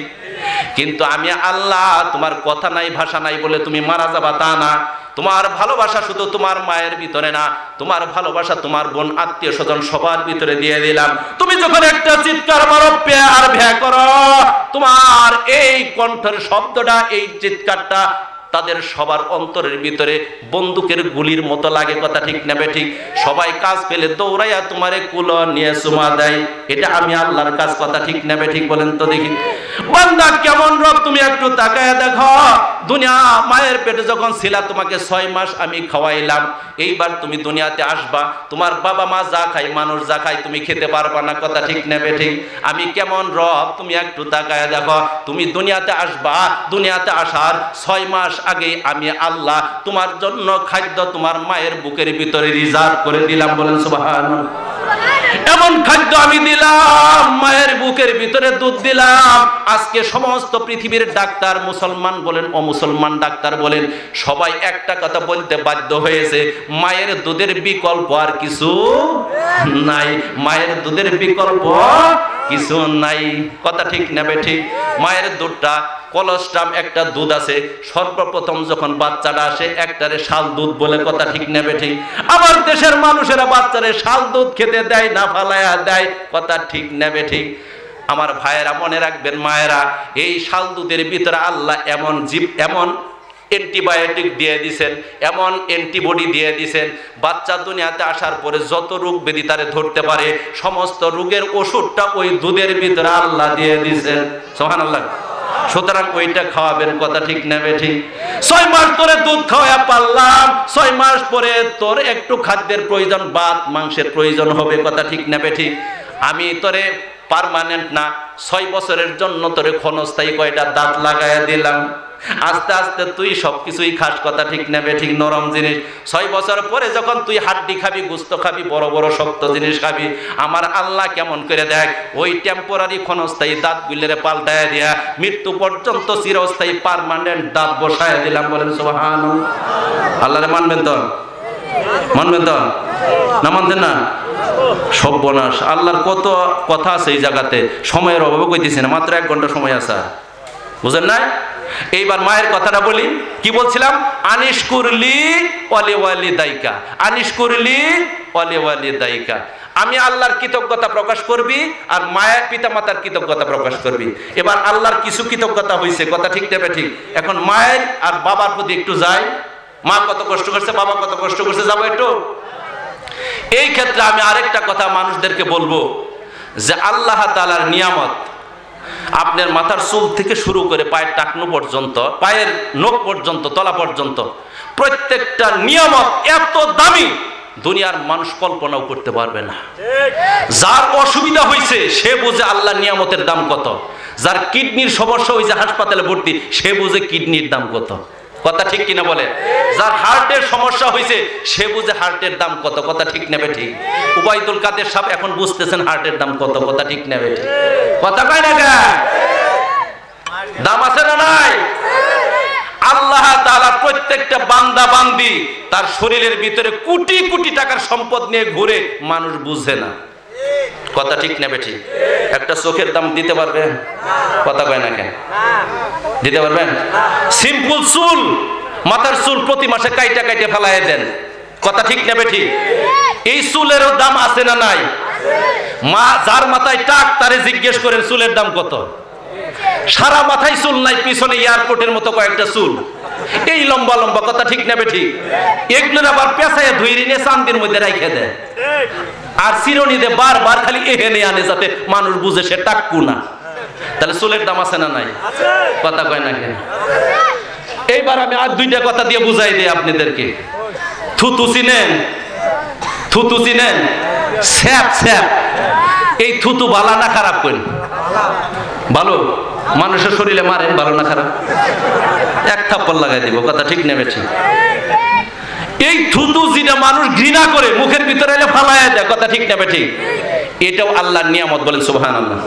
কিন্তু আমি আল্লাহ তোমার কথা নাই, ভাষা নাই বলে তুমি মারা যাবা তা না। তোমার ভালোবাসা শুধু তোমার মায়ের ভিতরে না, তোমার ভালোবাসা তোমার বোন, আত্মীয় স্বজন সবার ভিতরে দিয়ে দিলাম। তুমি যখন একটা চিৎকার মারো, প্যার ভ্যা করো, তোমার এই কণ্ঠের শব্দটা, এই চিৎকারটা তাদের সবার অন্তরের ভিতরে বন্দুকের গুলির মতো লাগে, কথা ঠিক নেবে ঠিক? সবাই কাজ পেলে দৌড়াইয়া তোমারে কুলো নিয়ে চুমা দেয়, এটা আমি আল্লাহর কাজ, কথা ঠিক নেবে ঠিক? বলেন তো দেখি। বান্দা কেমন রব তুমি একটু তাকায় দেখো। দুনিয়া মায়ের পেটে যখন ছিলা তোমাকে 6 মাস আমি খাওয়াইলাম, এইবার তুমি দুনিয়াতে আসবা, তোমার বাবা মা যা খায়, মানুষ যা খায়, তুমি খেতে পারবা না, কথা ঠিক নেবে ঠিক? আমি কেমন রব তুমি একটু তাকায় দেখো। তুমি দুনিয়াতে আসবা, দুনিয়াতে আসার 6 মাস আগে আমি আল্লাহ তোমার জন্য খাদ্য তোমার মায়ের বুকের ভিতরে রিজার্ভ করে দিলাম। বলেন সুবহানাল্লাহ। এমন খাদ্য আমি দিলাম, মায়ের বুকের ভিতরে দুধ দিলাম। আজকে সমস্ত পৃথিবীর ডাক্তার, মুসলমান বলেন অমুসলমান ডাক্তার বলেন, সবাই একটা কথা বলতে বাধ্য হয়েছে, মায়ের দুধের বিকল্প আর কিছু নাই, মায়ের দুধের বিকল্প কিছু নাই, কথা ঠিক নেবে ঠিক? মায়ের দুধটা কলস্ট্রাম একটা দুধ আছে, সর্বপ্রথম যখন বাচ্চাটা আসে একটারে শাল দুধ বলে, কথা ঠিক নেবে ঠিক? আমার দেশের মানুষেরা বাচ্চারে শাল দুধ খেতে দেয় না, ফালায়া দেয়, কথা ঠিক নেবে ঠিক? আমার ভাইয়েরা মনে রাখবেন, মায়েরা, এই শাল দুধের ভিতরে আল্লাহ এমন জীব, এমন অ্যান্টিবায়োটিক দিয়ে দিছেন, এমন অ্যান্টিবডি দিয়ে দিছেন, বাচ্চা দুনিয়াতে আসার পরে যত রোগ ব্যাধি তারে ধরতে পারে সমস্ত রোগের ওষুধটা ওই দুধের ভিতরে আল্লাহ দিয়ে দিছেন। সুবহানাল্লাহ। সুতরাং ওইটা খাওয়াবেন, কথা ঠিক নেবে ঠিক? 6 মাস ধরে দুধ খাওয়া পারলাম, 6 মাস পরে তোর একটু খাদ্যের প্রয়োজন, ভাত মাংসের প্রয়োজন হবে, কথা ঠিক নেবে ঠিক? আমি তোরে পার্মানেন্ট না, 6 বছরের জন্য তোরে ক্ষণস্থায়ী কয়টা দাঁত লাগাইয়া দিলাম, আস্তে আস্তে তুই সবকিছুই খাস, কথা ঠিক নেবে ঠিক? নরম জিনিস। 6 বছর পরে যখন তুই হাড্ডি খাবি, গোস্ত খাবি, বড় বড় শক্ত জিনিস খাবি, আমার আল্লাহ কেমন করে দেখ ওই টেম্পোরারি ক্ষণস্থায়ী দাঁত গুলিরে পাল্টায় দিয়া মৃত্যু পর্যন্ত চিরস্থায়ী পার্মানেন্ট দাঁত বসায় দিলাম। বলেন সুবহানাল্লাহ। আল্লাহরে মানবেন তো? মানবেন তো? না মানতেন না? সর্বনাশ। আল্লাহর কত কথা আছে এই জায়গাতে, সময়ের অভাবে কইতেছি না, মাত্র 1 ঘন্টা সময় আছে, বুঝেন না? এইবার মায়ের কথাটা বলি, কি বলছিলাম? আনিশ কুরলি ওয়ালি ওয়ালি দায়িকা, আনিশ কুরলি ওয়ালি ওয়ালি দায়িকা। আমি আল্লাহর কৃতজ্ঞতা প্রকাশ করবি আর মায়ের পিতা মাতার কৃতজ্ঞতা প্রকাশ করবি। এবার আল্লাহর কিছু কৃতজ্ঞতা হয়েছে, কথা ঠিক নেবে ঠিক। এখন মায়ের আর বাবার প্রতি একটু যাই। মা কত কষ্ট করছে, বাবা কত কষ্ট করছে, যাবো একটু। এই ক্ষেত্রে আমি আরেকটা কথা মানুষদেরকে বলবো যে আল্লাহ তাআলার নিয়ামত আপনার মাথার চুল থেকে শুরু করে পায়ের টাকনু পর্যন্ত, পায়ের নখ পর্যন্ত, তলা পর্যন্ত প্রত্যেকটা নিয়ামত এত দামি দুনিয়ার মানুষ কল্পনাও করতে পারবে না। যার অসুবিধা হয়েছে সে বুঝে আল্লাহর নিয়ামতের দাম কত। যার কিডনির সমস্যা হয়েছে হাসপাতালে ভর্তি, সে বুঝে কিডনির দাম কত। কথা ঠিক কিনা বলে? যার হার্টের সমস্যা হয়েছে সে বুঝে হার্টের দাম কত। কথা ঠিক নেবে ঠিক। উবাইদুল কাদের সাহেব এখন বুঝতেছেন হার্টের দাম কত। কথা ঠিক নেবে ঠিক। কথা কয় না কেন? দাম আছে না নাই? আল্লাহ তাআলা প্রত্যেকটা বান্দা বান্দি তার শরীরের ভিতরে কোটি কোটি টাকার সম্পদ নিয়ে ঘুরে, মানুষ বুঝে না। কথা ঠিক নেবে ঠিক। একটা চোখের দাম দিতে পারবেন? কথা কয় না কেন? দিতে পারবেন? সিম্পল চুল, মাথার চুল প্রতি মাসে কাইটা কাইটে ফেলায় দেন। কথা ঠিক নেবে ঠিক। এই চুলেরও দাম আছে না নাই? মা যার মাথায় টাক তারে জিজ্ঞেস করেন চুলের দাম কত। সারা মাথায় চুল নাই, পিছনে এয়ারপোর্টের মতো কয়েকটা চুল, এই লম্বা লম্বা। কথা ঠিক নেবে ঠিক। এগুলোর আবার পেঁচাইয়া ধুইরে নিয়ে চান্দির মধ্যে রাইখে দেয় আর চিরুনি দিয়ে বারবার খালি এহেনে আনে যাতে মানুষ বুঝে সে টাক্কু না। তাহলে চুলের দাম আছে না নাই? কথা কয় না কেন? এইবার আমি আর দুইটা কথা দিয়ে বুঝাই দিই আপনাদেরকে। থুতু চিনেন? থুতু চিনেন? Sap sap. এই থুতু ভালো না খারাপ? করেন ভালো। মানুষের শরীরে মারেন, ভালো না খারাপ? এক থাপ্পড় লাগাই দিব। কথা ঠিক নেবে ঠিক। এই থুতু যেটা মানুষ ঘৃণা করে মুখের ভিতরে এলে ফালাইয়া দেয়। কথা ঠিক নেবে ঠিক। এটাও আল্লাহর নিয়ামত, বলেন সুবহানাল্লাহ।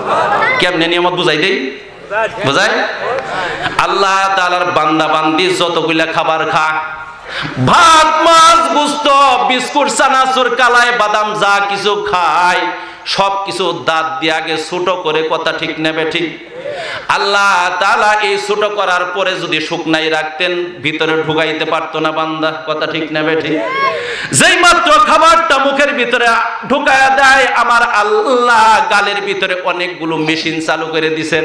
কেমনে নিয়ামত বুঝাই দেই? বুঝাই? আল্লাহ তাআলার বান্দা বান্দি যতগুলা খাবার খা, ভাত মাছ গোশত বিস্কুট চানাচুর কালাই বাদাম যা কিছু খায় সব কিছু দাঁত দিয়ে আগে ছোট করে। কথা ঠিক নেবে ঠিক। আল্লাহ তাআলা এই ছোট করার পরে যদি শুকনাই রাখতেন ভিতরে ঢুকাইতে পারতো না বান্দা। কথা ঠিক নেবে ঠিক। যেই মাত্র খাবারটা মুখের ভিতরে ঢুকায়া দেয় আমার আল্লাহ গালের ভিতরে অনেকগুলো মেশিন চালু করে দিছেন,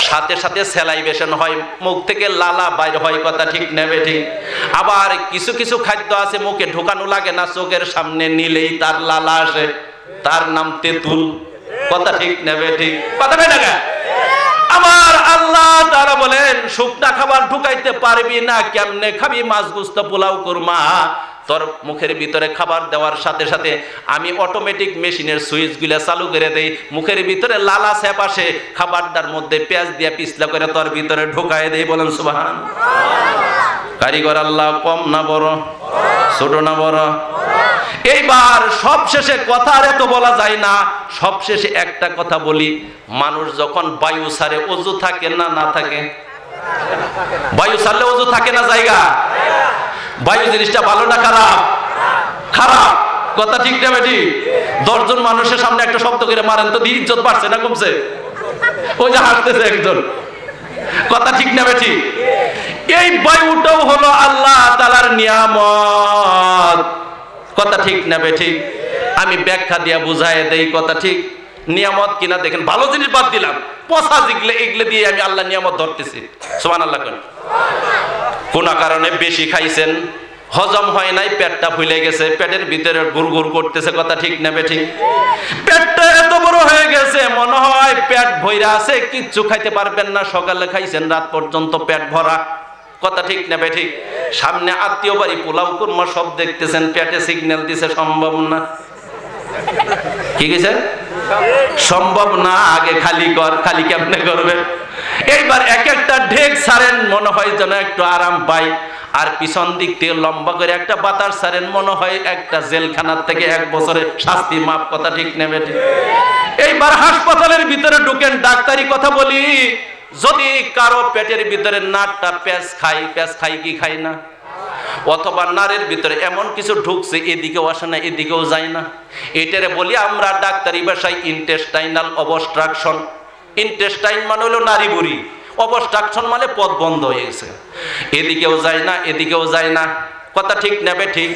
সাথে সাথে সেলাইভেশন হয়, মুখ থেকে লালা বাইর হয়। কথা ঠিক নেবে ঠিক। আবার কিছু কিছু খাদ্য আছে মুখে ঢোকানো লাগে না, চোখের সামনে নিলেই তার লালা আসে, তার নাম তেঁতুল। কথা ঠিক নেবে ঠিক। কথা কয় না কেন? আমার আল্লাহ তাআলা বলেন শুকনা খাবার ঢুকাইতে পারবি না, কেমনে খাবি? মাছ গোশত পোলাও কুরমা তোর মুখের ভিতরে খাবার দেওয়ার সাথে সাথে আমি অটোমেটিক মেশিনের সুইচ গুলা চালু করে দেই, মুখের ভিতরে লালা স্যাপ আসে, খাবারটার মধ্যে পেঁয়াজ দিয়ে পিছলা করে তোর ভিতরে ঢুকায় দেই। বলেন সুবহানাল্লাহ। কারিগর আল্লাহ কম না বড়? ছোট না বড়? এইবার সবশেষে কথা আর এত বলা যায় না, সবশেষে একটা কথা বলি। মানুষ যখন বায়ু ছাড়ে ওযু থাকে না? না থাকে? বায়ু ছাড়লে ওযু থাকে না জায়গা? বায়ু জিনিসটা ভালো না খারাপ? খারাপ। কথা ঠিক না বেটি? 10 জন মানুষের সামনে একটা শব্দ করে মারেন তো ইজ্জত বাড়ছে না কমছে? ওই যে হাসতেছে একজন। কথা ঠিক না বেটি? এই বায়ুটাও হলো আল্লাহ তাআলার নিয়ামত। কথা ঠিক না বেটি? আমি ব্যাখ্যা দিয়া বুঝাই দেই। কথা ঠিক নিয়ামত কিনা দেখেন। ভালো জিনিস বাদ দিলাম, পচা যেগুলো এগুলো দিয়ে আমি আল্লাহ নিয়ামত ধরতেছি। সুবহানাল্লাহ। কোন কারণে বেশি খাইছেন, হজম হয় নাই, পেটটা ফুলে গেছে, পেটের ভিতরে গুড়গুড় করতেছে। কথা ঠিক নেবে ঠিক। পেটটা এত বড় হয়ে গেছে মনে হয় পেট ভইরা আছে, কিচ্ছু খাইতে পারবেন না। সকালে খাইছেন রাত পর্যন্ত পেট ভরা। কথা ঠিক নেবে ঠিক। সামনে আত্মীয় বাড়ি পোলাও কুরমা সব দেখতেছেন, পেটে সিগন্যাল দিছে সম্ভব না। কি গেছে? সম্ভব না। আগে খালি কর। খালি কেমনে করবে? এইবার এক একটা ঢেক ছাড়েন মনে হয় যেন একটু আরাম পাই, আর পিছন দিক থেকে লম্বা করে একটা বাতাস ছাড়েন মনে হয় একটা জেলখানার থেকে 1 বছরের শাস্তি মাপ। কথা ঠিক নেবে ঠিক। এইবার হাসপাতালের ভিতরে ঢুকেন, ডাক্তারি কথা বলি, যদি কারো পেটের ভিতরে নাটটা পেঁচ খাই কি খাই না, অথবা নারের ভিতরে এমন কিছু ঢুকছে এদিকেও আসে না এদিকেও যায় না, এটারে বলি আমরা ডাক্তারি ভাষায় ইন্টেস্টাইনাল অবস্ট্রাকশন। ইন্টেস্টাইন মানে হলো নারী বুড়ি, অবস্ট্রাকশন মানে পথ বন্ধ হয়ে গেছে, এদিকেও যায় না এদিকেও যায় না, কথা ঠিক নেবে ঠিক।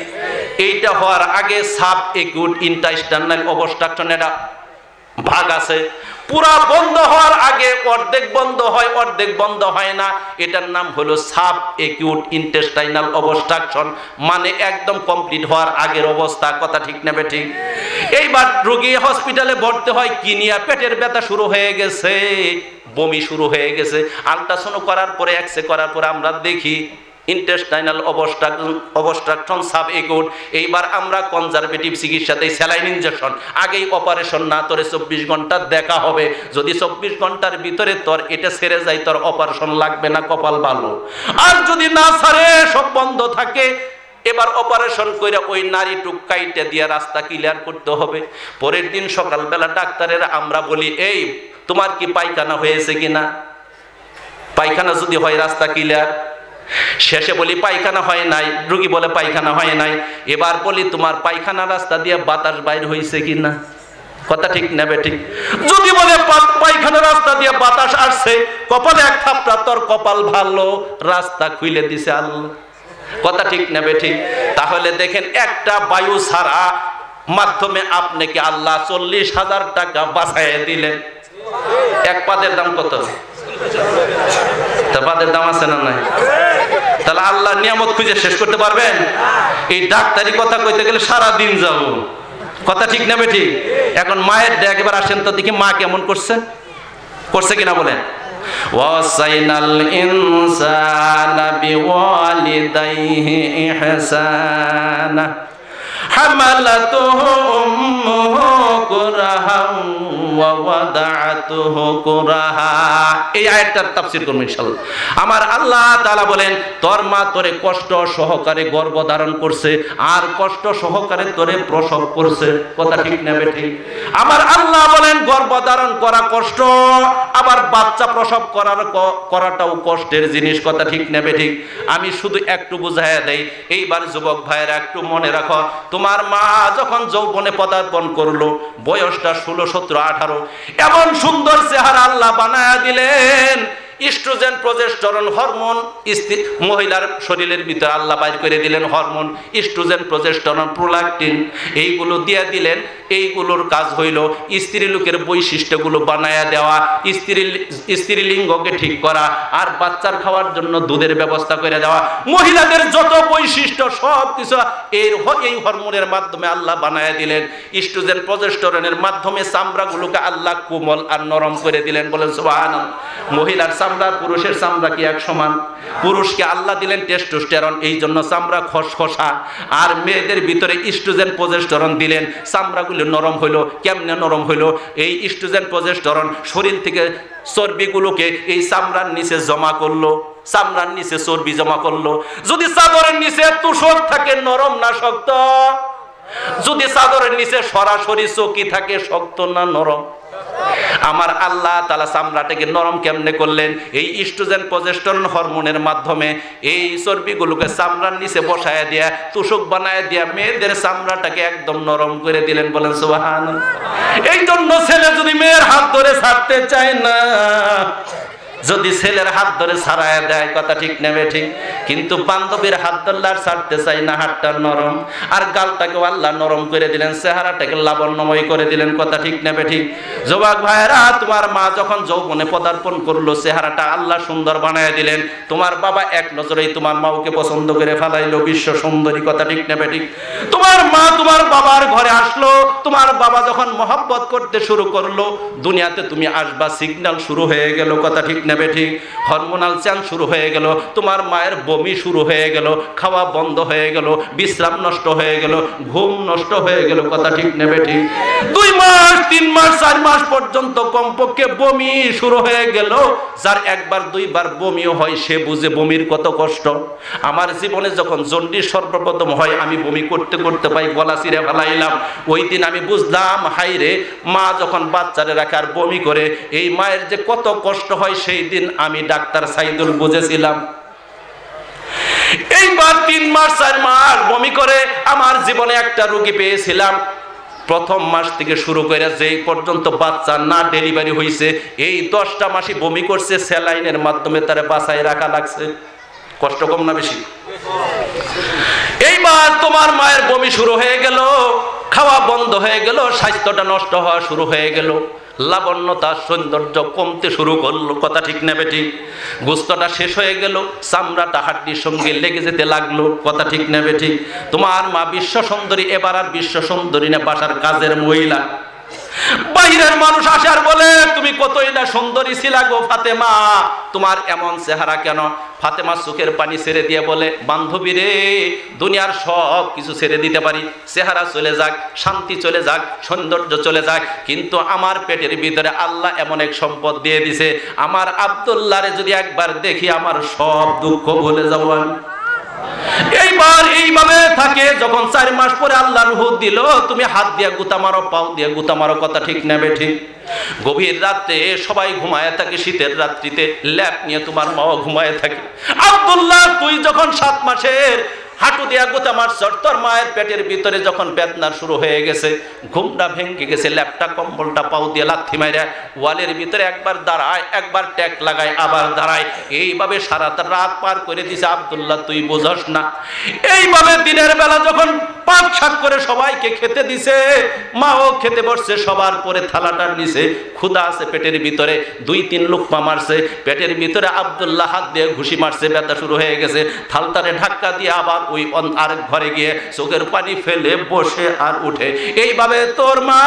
এইটা হওয়ার আগে সাব একিউট ইন্টাস্টাইনাল অবস্ট্রাকশন এটা ভাগ আছে, পুরা বন্ধ হওয়ার আগে অর্ধেক বন্ধ হয় অর্ধেক বন্ধ হয় না, এটার নাম হলো সাব একিউট ইন্টেস্টাইনাল অবস্ট্রাকশন, মানে একদম কমপ্লিট হওয়ার আগের অবস্থা, কথা ঠিক নেবে ঠিক। এইবার রোগী হসপিটালে ভর্তি হয় কি নিয়ে? পেটের ব্যথা শুরু হয়ে গেছে, বমি শুরু হয়ে গেছে। আল্ট্রাসাউন্ড করার পরে এক্সরে করার পরে আমরা দেখি ইন্টেস্টাইনাল অবস্ট্রাকশন সাব একিউট। এইবার আমরা কনজারভেটিভ চিকিৎসাতে স্যালাইন ইনজেকশন, আগেই অপারেশন না তোরে 24 ঘন্টা দেখা হবে, যদি 24 ঘন্টার ভিতরে তোর এটা ছেড়ে যায় তোর অপারেশন লাগবে না, কপাল ভালো। আর যদি না ছাড়ে সব বন্ধ থাকে, এবার অপারেশন করে ওই নারী টুক কাইটে দিয়ে রাস্তা ক্লিয়ার করতে হবে। পরের দিন সকালবেলা ডাক্তারের আমরা বলি, এই তোমার কি পায়খানা হয়েছে কিনা? পায়খানা যদি হয় রাস্তা ক্লিয়ার। শেষে বলি পায়খানা হয় নাই, রোগী বলে পায়খানা হয় নাই। এবার বলি তোমার পায়খানা রাস্তা দিয়ে বাতাস বাইর হয়েছে কিনা, কথা ঠিক নেবে ঠিক। যদি বলে পায়খানা রাস্তা দিয়ে বাতাস আসছে, কপালে এক থাপড়া, তোর কপাল ভালো, রাস্তা খুলে দিছে আল্লাহ, কথা ঠিক নেবে ঠিক। তাহলে দেখেন একটা বায়ু ছাড়া মাধ্যমে আপনাকে আল্লাহ 40,000 টাকা বাঁচাইয়া দিলেন। এক পাদের দাম কত? তা পাদের দাম আছে না নাই? তাহলে আল্লাহ নিয়ামত খুঁজে শেষ করতে পারবেন? এই ডাক্তারি কথা কইতে গেলে সারা দিন যাব, কথা ঠিক নেবে ঠিক। এখন মায়ের ডাক, এবার আসেন তো দেখি মা কেমন করছে, করছে কিনা বলেন। ওয়াসাইনাল ইনসানা বিওয়ালিদাইহি ইহসানা হামালাতুহু উম্মুহু কুরহান ওয়া ওয়াদাআতুহু কুরহা। এই আয়াতটার তাফসীর করব ইনশাআল্লাহ। আমার আল্লাহ তাআলা বলেন, তোর মা তোরে কষ্ট সহকারে গর্ভ ধারণ করছে আর কষ্ট সহকারে তোরে প্রসব করছে, কথা ঠিক নেবে ঠিক। আমার আল্লাহ বলেন গর্ভ ধারণ করা কষ্ট, আবার বাচ্চা প্রসব করাটাও কষ্টের জিনিস, কথা ঠিক নেবে ঠিক। আমি শুধু একটু বুঝাইয়া দেই, এইবার যুবক ভাইয়েরা একটু মনে রাখো, তোমার মা যখন যৌবনে পদার্পণ করলো, বয়সটা 16, 17, 18, এমন সুন্দর চেহারা আল্লাহ বানায়া দিলেন। ইস্ট্রোজেন প্রজেস্টেরন হরমোন মহিলার শরীরের ভিতরে আল্লাহ বাইর করে দিলেন হরমোন, ইস্ট্রোজেন প্রজেস্টেরন প্রোল্যাকটিন, এইগুলো দিয়ে দিলেন। এইগুলোর কাজ হইল স্ত্রীলোকের বৈশিষ্ট্যগুলো বানায়া দেওয়া, স্ত্রীলিঙ্গকে ঠিক করা, আর বাচ্চার খাওয়ার জন্য দুধের ব্যবস্থা করে দেওয়া। মহিলাদের যত বৈশিষ্ট্য সব কিছু এই হরমোনের মাধ্যমে আল্লাহ বানায়া দিলেন। ইস্ট্রোজেন প্রজেস্টেরনের মাধ্যমে চামড়াগুলোকে আল্লাহ কোমল আর নরম করে দিলেন, বলেন সুবহানাল্লাহ। মহিলার চামড়া পুরুষের চামড়া কি এক সমান? পুরুষকে আল্লাহ দিলেন টেস্টোস্টেরন, এই জন্য চামড়া খসখসা, আর মেয়েদের ভিতরে ইস্ট্রোজেন প্রজেস্টেরন দিলেন, চামড়াগুলো নরম হইলো। কেমনে নরম হইলো? এই ইস্ট্রোজেন প্রজেস্টেরন শরীর থেকে চর্বিগুলোকে এই চামড়ার নিচে জমা করলো, চামড়ার নিচে চর্বি জমা করলো। যদি চাদরের নিচে তুষক থাকে, নরম না শক্ত? যদি চাদরের নিচে সরাসরি চকি থাকে, শক্ত না নরম? আমার আল্লাহ তাআলা চামড়াটাকে নরম কেমনে করলেন? এই ইস্ট্রোজেন প্রজেস্টেরন হরমোনের মাধ্যমে এই চর্বিগুলোকে চামড়ার নিচে বসায় দিয়া, তুষক বানায় দিয়া মেয়েদের চামড়াটাকে একদম নরম করে দিলেন, বলেন সুবহানাল্লাহ। এই জন্য ছেলে যদি মেয়ের হাত ধরে ছাড়তে চায় না, যদি ছেলের হাত ধরে ছাড়ায় দেয়, কথা ঠিক নেবে ঠিক। কিন্তু বান্ধবীর হাত ধরলে আর ছাড়তে চাই না, হাতটা নরম, আর গালটাকে আল্লাহ নরম করে দিলেন, চেহারাটাকে লাবণ্যময় করে দিলেন, কথা ঠিক নেবে ঠিক। যুবক ভাইরা, তোমার মা যখন যৌবনে পদার্পণ করলো, চেহারাটা আল্লাহ সুন্দর বানায় দিলেন। তোমার বাবা এক নজরেই তোমার মাকে পছন্দ করে ফেলাইলো, বিশ্ব সুন্দরী, কথা ঠিক নেবে ঠিক। তোমার মা তোমার বাবার ঘরে আসলো, তোমার বাবা যখন মহব্বত করতে শুরু করলো, দুনিয়াতে তুমি আসবা সিগন্যাল শুরু হয়ে গেল, কথা ঠিক নেবে ঠিক। হরমোনাল চেঞ্জ শুরু হয়ে গেল, তোমার মায়ের বমি শুরু হয়ে গেল, খাওয়া বন্ধ হয়ে গেল, বিশ্রাম নষ্ট হয়ে গেল, ঘুম নষ্ট হয়ে গেল, কথা ঠিক নেবে ঠিক। 2 মাস 3 মাস 4 মাস পর্যন্ত কমপক্ষে বমি শুরু হয়ে গেল। যার একবার 2 বার বমিও হয়, সে বুঝে বমির কত কষ্ট। আমার জীবনে যখন জন্ডিস সর্বপ্রথম হয়, আমি বমি করতে করতে পাই গলা চিরে ফেলাইলাম। ওই দিন আমি বুঝলাম, হাইরে, মা যখন বাচ্চারে রাখে আর বমি করে, এই মায়ের যে কত কষ্ট হয়, সেই দিন আমি ডাক্তার সাইদুল বুঝেছিলাম। এইবার 3 মাস 4 মাস বমি করে আমার জীবনে একটা রোগী পেয়েছিলাম, প্রথম মাস থেকে শুরু করে যেই পর্যন্ত বাচ্চা না ডেলিভারি হয়েছে এই 10টা মাসই বমি করছে, স্যালাইনের মাধ্যমে তারা বাঁচায় রাখা লাগছে। কষ্ট কম না বেশি? এইবার তোমার মায়ের বমি শুরু হয়ে গেল, খাওয়া বন্ধ হয়ে গেল, স্বাস্থ্যটা নষ্ট হওয়া শুরু হয়ে গেল, লাবণ্যতা সৌন্দর্য কমতে শুরু করলো, কথা ঠিক না বেটি? গোস্তটা শেষ হয়ে গেল, চামড়াটা হাড্ডির সঙ্গে লেগে যেতে লাগলো, কথা ঠিক না বেটি? তোমার মা বিশ্ব সুন্দরী, এবার আর বিশ্ব সুন্দরী না, বাসার কাজের মহিলা। বাইরের মানুষ আসার বলে তুমি কতই না সুন্দরী ছিলা গো ফাতেমা, তোমার এমন চেহারা কেন? ফাতেমা চোখের পানি ছেড়ে দিয়ে বলে, বান্ধবী রে, দুনিয়ার সব কিছু ছেড়ে দিতে পারি, চেহারা চলে যাক, শান্তি চলে যাক, সৌন্দর্য চলে যাক, কিন্তু আমার পেটের ভিতরে আল্লাহ এমন এক সম্পদ দিয়ে দিছে, আমার আব্দুল্লাহরে যদি একবার দেখি আমার সব দুঃখ ভুলে যাবো আমি। এইবার এইভাবে থাকে, যখন 4 মাস পরে আল্লাহ রূহ দিল, তুমি হাত দিয়ে গুতা মারো, পাও দিয়ে গুতা মারো, কথা ঠিক না বেঠিক? গভীর রাতে সবাই ঘুমায় থাকে, শীতের রাত্রিতে ল্যাপ নিয়ে তোমার মাও ঘুমায় থাকে। আব্দুল্লাহ, তুই যখন 7 মাসের হাঁটু দিয়া গোতা মারছ, তোর মায়ের পেটের ভিতরে যখন বেদনা শুরু হয়ে গেছে, ঘুমটা ভেঙে গেছে, ল্যাপটা কম্বলটা পাও দিয়ে লাথি মাইরা ওয়ালের ভিতরে একবার দাঁড়ায়, একবার ট্যাক লাগায়, আবার দাঁড়ায়, এইভাবে সারা রাত পার করে দিছে। আব্দুল্লাহ, তুই বুঝস না। এইভাবে দিনের বেলা যখন পাক শাক করে সবাইকে খেতে দিছে, মাও খেতে বসছে, সবার পরে থালাটার নিচে ক্ষুধা আছে পেটের ভিতরে, 2-3 লুকমা মারছে পেটের ভিতরে। আব্দুল্লাহ হাত দিয়ে ঘুষি মারছে, ব্যথা শুরু হয়ে গেছে, থালটারে ধাক্কা দিয়ে আবার ওই আরেক ঘরে গিয়ে চোখের পানি ফেলে বসে আর উঠে। এইভাবে তোর মা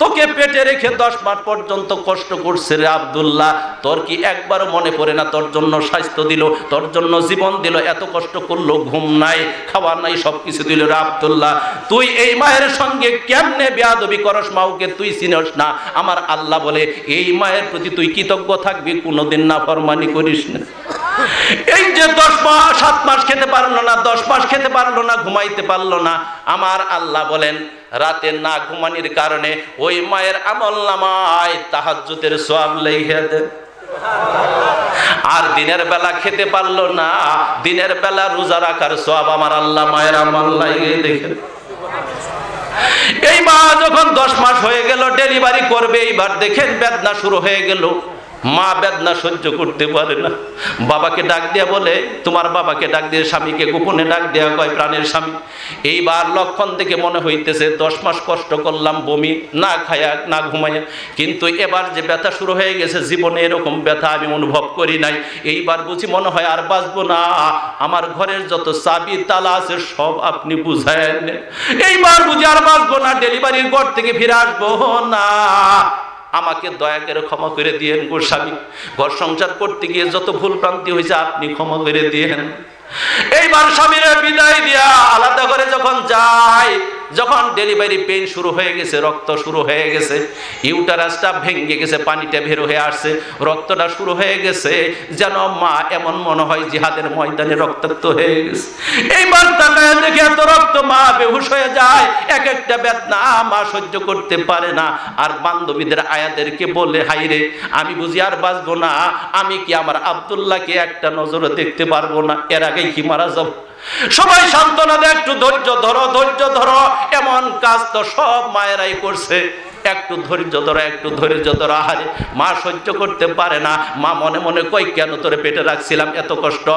তোকে পেটে রেখে 10 মাস পর্যন্ত কষ্ট করছে রে আব্দুল্লাহ, তোর কি একবার মনে পড়ে না? তোর জন্য স্বাস্থ্য দিল, তোর জন্য জীবন দিল, এত কষ্ট করলো, ঘুম নাই, খাওয়া নাই, সবকিছু দিল রে আব্দুল্লাহ। তুই এই মায়ের সঙ্গে কেমনে বেয়াদবি করস? মাওকে তুই চিনস না। আমার আল্লাহ বলে, এই মায়ের প্রতি তুই কৃতজ্ঞ থাকবি, কোনোদিন নাফরমানি করিস না। এই যে 7 মাস খেতে পারলো না, 10 মাস খেতে পারলো না, ঘুমাইতে পারলো না, আমার আল্লাহ বলেন রাতে না ঘুমানির কারণে ওই মায়ের আমলনামায় তাহাজ্জুদের সওয়াব লিখে দেন। আর দিনের বেলা খেতে পারলো না, দিনের বেলা রোজা রাখার সওয়াব আমার আল্লাহ মায়ের আমল লাগিয়ে দেখেন। এই মা যখন 10 মাস হয়ে গেল, ডেলিভারি করবে, এইবার দেখেন বেদনা শুরু হয়ে গেল। মা বেদনা সহ্য করতে পারে না, বাবাকে ডাক দিয়া বলে, তোমার বাবাকে ডাক দিয়ে, স্বামীকে গোপনে ডাক দেয়া কয়, প্রাণের স্বামী, এইবার লক্ষণ থেকে মনে হইতেছে 10 মাস কষ্ট করলাম, বমি, না খায়া না ঘুমাইয়া, কিন্তু এবার যে ব্যথা শুরু হয়ে গেছে, জীবনে এরকম ব্যথা আমি অনুভব করি নাই, এইবার বুঝি মনে হয় আর বাঁচবো না, আমার ঘরের যত চাবি তালা আছে সব আপনি বুঝায় নেন, এইবার বুঝি আর বাঁচবো না, ডেলিভারির ঘর থেকে ফিরে আসবো না, আমাকে দয়া করে ক্ষমা করে দিয়েন গো স্বামী, ঘর সংসার করতে গিয়ে যত ভুল ভ্রান্তি হয়েছে আপনি ক্ষমা করে দিয়েন। এইবার স্বামীর বিদায় দিয়া আলাদা করে যখন যায়, যখন ডেলিভারি পেইন শুরু হয়ে গেছে, রক্ত শুরু হয়ে গেছে, ইউটারাসটা ভেঙে গেছে, পানিটা বের হয়ে আসছে, রক্তটা শুরু হয়ে গেছে, যেন মা এমন মনে হয় জিহাদের ময়দানে রক্তাক্ত হয়ে গেছে। এইবার তাকায় দেখে এত রক্ত, মা বেহুশ হয়ে যায়, এক একটা বেদনা মা সহ্য করতে পারে না, আর বান্ধবীদের আয়াদেরকে বলে, হাইরে আমি বুঝি আর বাঁচবো না, আমি কি আমার আব্দুল্লাহকে একটা নজরে দেখতে পারবো না, এর আগেই কি মারা যাব। সবাই সান্ত্বনা দেয়, একটু ধৈর্য ধরো, ধৈর্য ধরো, এমন কাজ তো সব মায়েরাই করছে, একটু ধৈর্য ধরো, একটু ধৈর্য ধরো। আহারে মা সহ্য করতে পারে না, মা মনে মনে কই, কেন তোরে পেটে রাখছিলাম এত কষ্ট,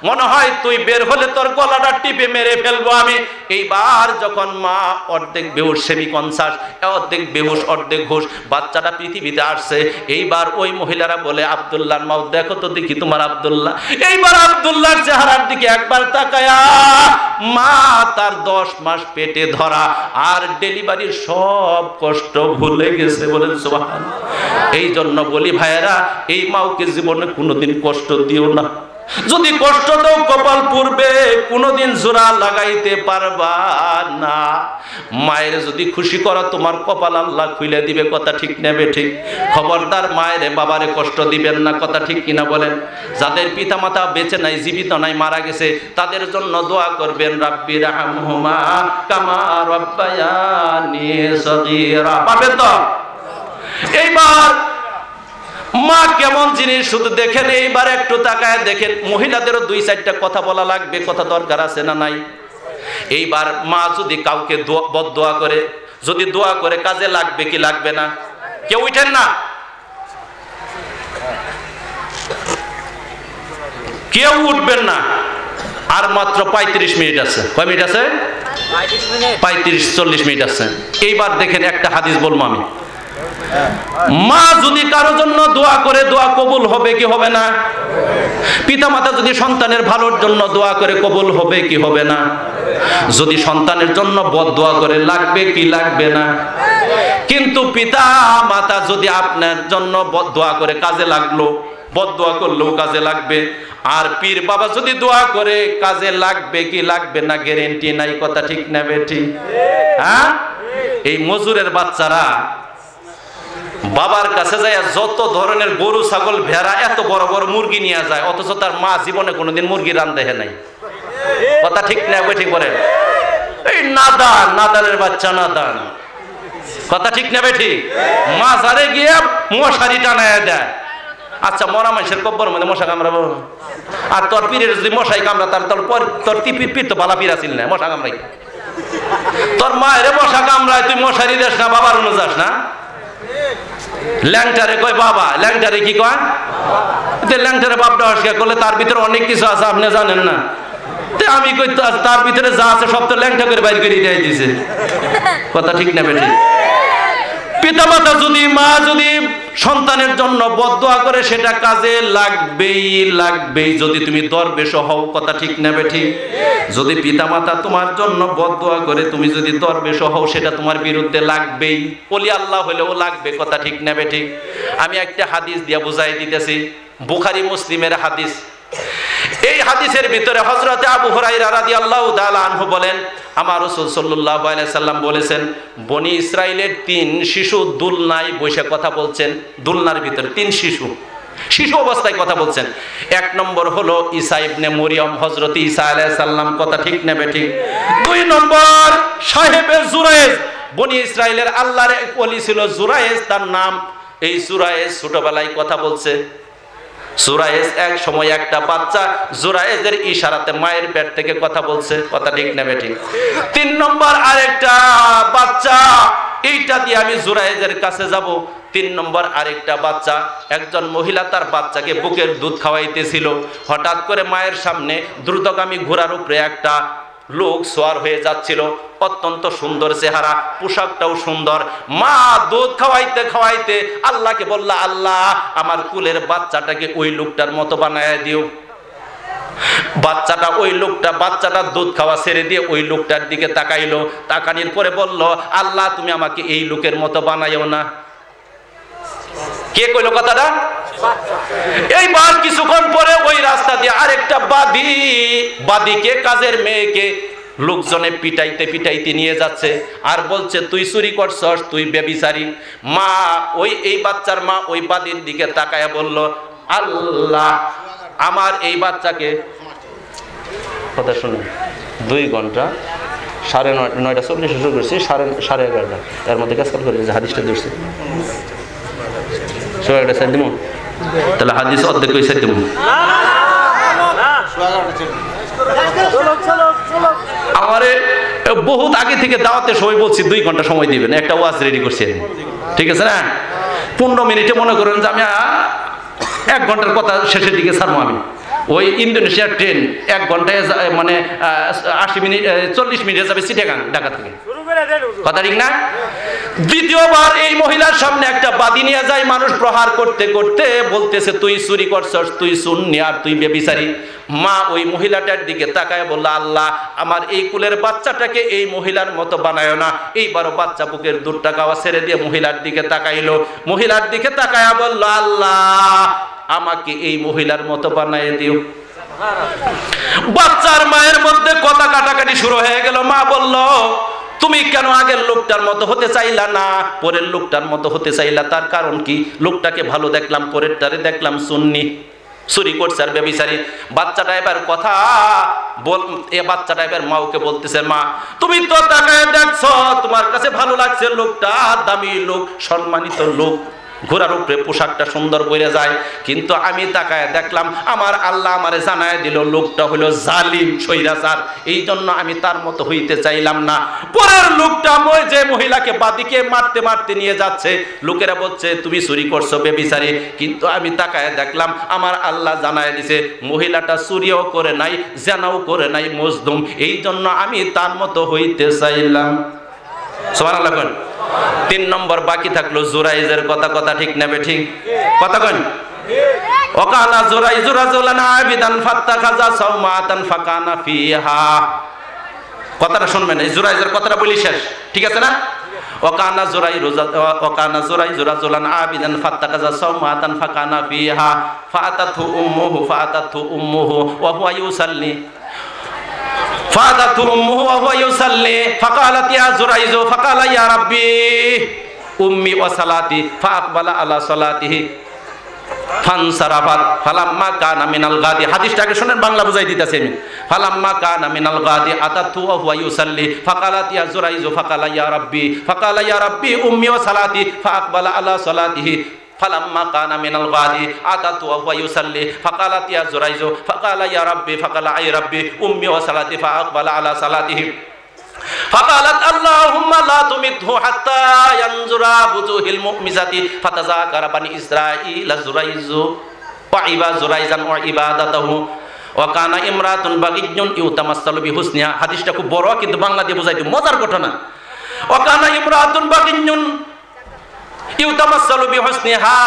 মনে হয় তুই বের হলে তোর গলাটা টিপে মেরে ফেলবো আমি। এইবার যখন মা অর্ধেক বেহুশ, সেমি কনসাস, অর্ধেক বেহুশ অর্ধেক হুশ, বাচ্চাটা পৃথিবীতে আসছে, এইবার ওই মহিলারা বলে, আব্দুল্লাহর মাও দেখো তো দেখি তোমার আব্দুল্লাহ। এইবার আব্দুল্লাহর চেহারার দিকে একবার তাকায়া, মা তার 10 মাস পেটে ধরা আর ডেলিভারির সব কষ্ট ভুলে গেছে, বলেন সুবহানাল্লাহ। এই জন্য বলি ভাইয়েরা, এই মাওকে জীবনে কোনোদিন কষ্ট দিও না, যদি কষ্ট দাও কপাল পুড়বে, কোনোদিন জোড়া লাগাইতে পারবা না। মায়ের যদি খুশি করো, তোমার কপাল আল্লাহ খুলে দিবে, কথা ঠিক নেবে ঠিক। খবরদার মায়েরে বাবারে কষ্ট দিবেন না, কথা ঠিক কিনা বলেন। যাদের পিতা মাতা বেঁচে নাই, জীবিত নাই, মারা গেছে, তাদের জন্য দোয়া করবেন, রাব্বি রাহমহুমা কামা রাব্বায়ানি সগীরা, পাবেন তো? এইবার মা কেমন জিনিস শুধু দেখেন, এইবার একটু তাকায় দেখেন, মহিলাদেরও 2-4টা কথা বলা লাগবে, কথা দরকার আছে না নাই? এইবার মা যদি কাউকে বদদোয়া করে, যদি দোয়া করে কাজে লাগবে কি লাগবে না? কেউ উঠেন না, কেউ উঠবেন না। আর মাত্র 35 মিনিট আছে। কয় মিনিট আছে? 35-40 মিনিট আছে। এইবার দেখেন একটা হাদিস বলবো আমি। মা যদি কারো জন্য দোয়া করে, দোয়া কবুল হবে কি হবে না? পিতামাতা যদি সন্তানের ভালোর জন্য দোয়া করে, কবুল হবে কি হবে না? যদি সন্তানের জন্য বদদোয়া করে, লাগবে কি লাগবে না? কিন্তু পিতা মাতা যদি আপনার জন্য দোয়া করে, কাজে লাগলো, বদদোয়া করলেও কাজে লাগবে। আর পীর বাবা যদি দোয়া করে, কাজে লাগবে কি লাগবে না গ্যারান্টি নাই। কথা ঠিক না বেঠি? হ্যাঁ, এই মজুরের বাচ্চারা বাবার কাছে যায় যত ধরনের গরু ছাগল ভেড়া এত বড় বড় মুরগি নিয়ে যায়, অথচ তার মা জীবনে কোনোদিন মুরগি রান্ধে নাই। কথা ঠিক না বেঠি? বলেন। এই নাদান, নাদানের বাচ্চা নাদান। কথা ঠিক না বেঠি? মাজারে গিয়ে মশারি টানায় দেয়। আচ্ছা, মরা মানুষের কব্বর মধ্যে মশা কামড়াবো? আর তোর পীরের যদি মশাই কামড়া, তোর পীর তো বালা পীর আসিল না, মশা কামড়াই। তোর মায়ের মশা কামড়ায়, তুই মশারি দেস না, বাবার অনু যাস না। ল্যাংটারে কয় বাবা, ল্যাংটারে কি কয়? ল্যাংটারে বাপটা হস্কা করলে তার ভিতরে অনেক কিছু আছে, আপনি জানেন না। আমি কই তার ভিতরে যা আছে সব তো ল্যাংটা করে বাইর করে দিয়ে দিয়েছে। কথা ঠিক না বেঠি? পিতামাতা যদি, মা যদি সন্তানের জন্য বদদোয়া করে, সেটা কাজে লাগবেই লাগবেই, যদি তুমি দরবেশ হও। কথা ঠিক না বেঠি? যদি পিতামাতা তোমার জন্য বদদোয়া করে, তুমি যদি দরবেশ হও, সেটা তোমার বিরুদ্ধে লাগবেই। ওলি আল্লাহ হলেও লাগবে। কথা ঠিক না বেঠি? আমি একটা হাদিস দিয়া বুঝাই দিতেছি, বুখারী মুসলিমের হাদিস। এই হাদিসের ভিতরে হযরতে আবু হুরায়রা রাদিয়াল্লাহু তাআলা আনহু বলেন, আমার রাসূল সাল্লাল্লাহু আলাইহি সাল্লাম বলেছেন, বনি ইসরাইলের 3 শিশু দুলনায় বসে কথা বলছেন। দুলনার ভিতরে 3 শিশু অবস্থায় কথা বলছেন। 1 নম্বর হলো ঈসা ইবনে মরিয়ম, হযরত ঈসা আলাইহিস সালাম। কথা ঠিক না বেঠিক? 2 নম্বর সাহেবে জুরায়েজ, বনি ইসরাইলের আল্লাহর এক ওলি ছিল জুরায়েজ তার নাম। এই জুরায়েজ ছোটবেলায় কথা বলছে। জুরায়েজ এক সময় একটা বাচ্চা জুরায়েজের ইশারাতে মায়ের পেট থেকে কথা বলছে। কথা ঠিক না বেঠিক? 3 নম্বর আরেকটা বাচ্চা, এইটা দিয়ে আমি জুরায়েজের কাছে যাব। 3 নম্বর আরেকটা বাচ্চা, একজন মহিলা তার বাচ্চাকে বুকের দুধ খাওয়াইতেছিল। হঠাৎ করে মায়ের সামনে দ্রুতগামী ঘোড়ার উপরে একটা লোক সোয়ার হয়ে যাচ্ছিল। অত্যন্ত সুন্দর চেহারা, পোশাকটাও সুন্দর। মা দুধ খাওয়াইতে খাওয়াইতে আল্লাহকে বলল, আল্লাহ আমার কুলের বাচ্চাটাকে ওই লোকটার মতো বানায় দিও। বাচ্চাটা দুধ খাওয়া ছেড়ে দিয়ে ওই লোকটার দিকে তাকাইলো। তাকানোর পরে বলল, আল্লাহ তুমি আমাকে এই লোকের মতো বানাইও না। কে কইলো কথাটা? এইবার কিছুক্ষণ পরে ওই রাস্তা দিয়ে আরেকটা বাদীকে, কাজের মেয়েকে লোকজনে পিটাইতে পিটাইতে নিয়ে যাচ্ছে আর বলছে, তুই চুরি করছস, তুই ব্যভিচারী। মা এই বাচ্চার মা ওই বাদীর দিকে তাকায়া বলল, আল্লাহ আমার এই বাচ্চাকে, কথা শুনে 2 ঘন্টা 9:30 শুরু করছি, 11:30 এর মধ্যে কাজ করে হাদিসটা ধরছি। তাহলে হাদিস অর্ধেক কই সাইতে আমারে বহুত আগে থেকে দাওয়াতে সবাই বলছি 2 ঘন্টা সময় দিবেন, একটা ওয়াজ রেডি করছি। ঠিক আছে না? 15 মিনিটে মনে করেন যে আমি 1 ঘন্টার কথা শেষের দিকে ছাড়বো। আমি ওই ইন্দোনেশিয়ার ট্রেন 1 ঘন্টায় মানে 40 মিনিটে যাবে চিটাগাং, ঢাকা থেকে। কথা ঠিক না? দ্বিতীয়বার এই মহিলার সামনে একটা বাদী নিয়ে যায়, মানুষ প্রহার করতে করতে বলতেছে, তুই চুরি করছস, তুই সুন্নি আর তুই ব্যভিচারী। মা ওই মহিলাটার দিকে তাকায় বলল, আল্লাহ আমার এই কুলের বাচ্চাটাকে এই মহিলার মতো বানায় না। এইবারও বাচ্চা বুকের দুধটা খাওয়া ছেড়ে দিয়ে মহিলার দিকে তাকাইলো। মহিলার দিকে তাকায়া বলল, আল্লাহ আমাকে এই মহিলার মতো বানায় দিও। বাচ্চার মায়ের মধ্যে কথা কাটাকাটি শুরু হয়ে গেল। মা বলল, তুমি কেন আগের লোকটার মতো হতে চাইলা না, পরের লোকটার মতো হতে চাইলা? তার কারণ কি? লোকটাকে ভালো দেখলাম, পরেরটারে দেখলাম সুন্নি, চুরি করছে আর ব্যভিচারী। বাচ্চাটা এবার বাচ্চাটা এবার মাওকে বলতেছে, মা তুমি তো তাকায় দেখছো, তোমার কাছে ভালো লাগছে লোকটা, দামি লোক, সম্মানিত লোক, ঘোড়ার উপরে পোশাকটা সুন্দর পরে যায়, কিন্তু আমি তাকায় দেখলাম আমার আল্লাহ আমারে জানায় দিল লোকটা হলো জালিম স্বৈরাচার, এই জন্য আমি তার মতো হইতে চাইলাম না। পরের লোকটা যে মহিলাকে বাদিকে মারতে মারতে নিয়ে যাচ্ছে, লোকেরা বলছে তুমি চুরি করছো বেবিচারী, কিন্তু আমি তাকায় দেখলাম আমার আল্লাহ জানায় দিছে মহিলাটা চুরিও করে নাই, জেনাও করে নাই, মজদুম, এই জন্য আমি তার মতো হইতে চাইলাম। সুবহানাল্লাহ। 3 নম্বর বাকি থাকলো জুরাইজের কথা। কথা ঠিক নেবে ঠিক কথা কন। ওয়াকানা জুরাইজু রাজুলান আবিদান ফাত্তাখাযা সাওমাতান ফাকানা ফিহা। কথাটা শুনবেন, এই জুরাইজের কথাটা বলি শেষ, ঠিক আছে না? ওয়াকানা জুরাইজু রাজুলান আবিদান ফাত্তাখাযা সাওমাতান ফাকানা ফিহা ফাআতাতহু উম্মুহু ওয়া হুয়া ইউসাল্লি فأتته أمه وهو يصلي فقالت يا زريج فقال يا ربي أمي وصلاتي فأقبل على صلاته فانصرفت فلما كان من الغد। হাদিসটাকে শুনেন, বাংলা বুঝাই দিতেছি আমি। فلما كان من الغد أتته وهو يصلي فقالت يا زريج فقال يا ربي أمي وصلاتي فأقبل على صلاته فلما كان من الغد أتته وهو يصلي فقالت يا زريج فقال يا ربي أمي وصلاتي فأقبل على صلاته فقالت اللهم لا تمته حتى ينظر وجوه المؤمسات فتذاكر بني إسرائيل زريج وعبا زريجا وعبادته وكان امرأة بغي يتمثل بحسنها। হাদিসটা খুব বড়, কিন্তু বাংলা দিয়ে বোঝাইতে মজার ঘটনা। وكان امرأة بغي ইউতামাসসালু বিহুসনিহা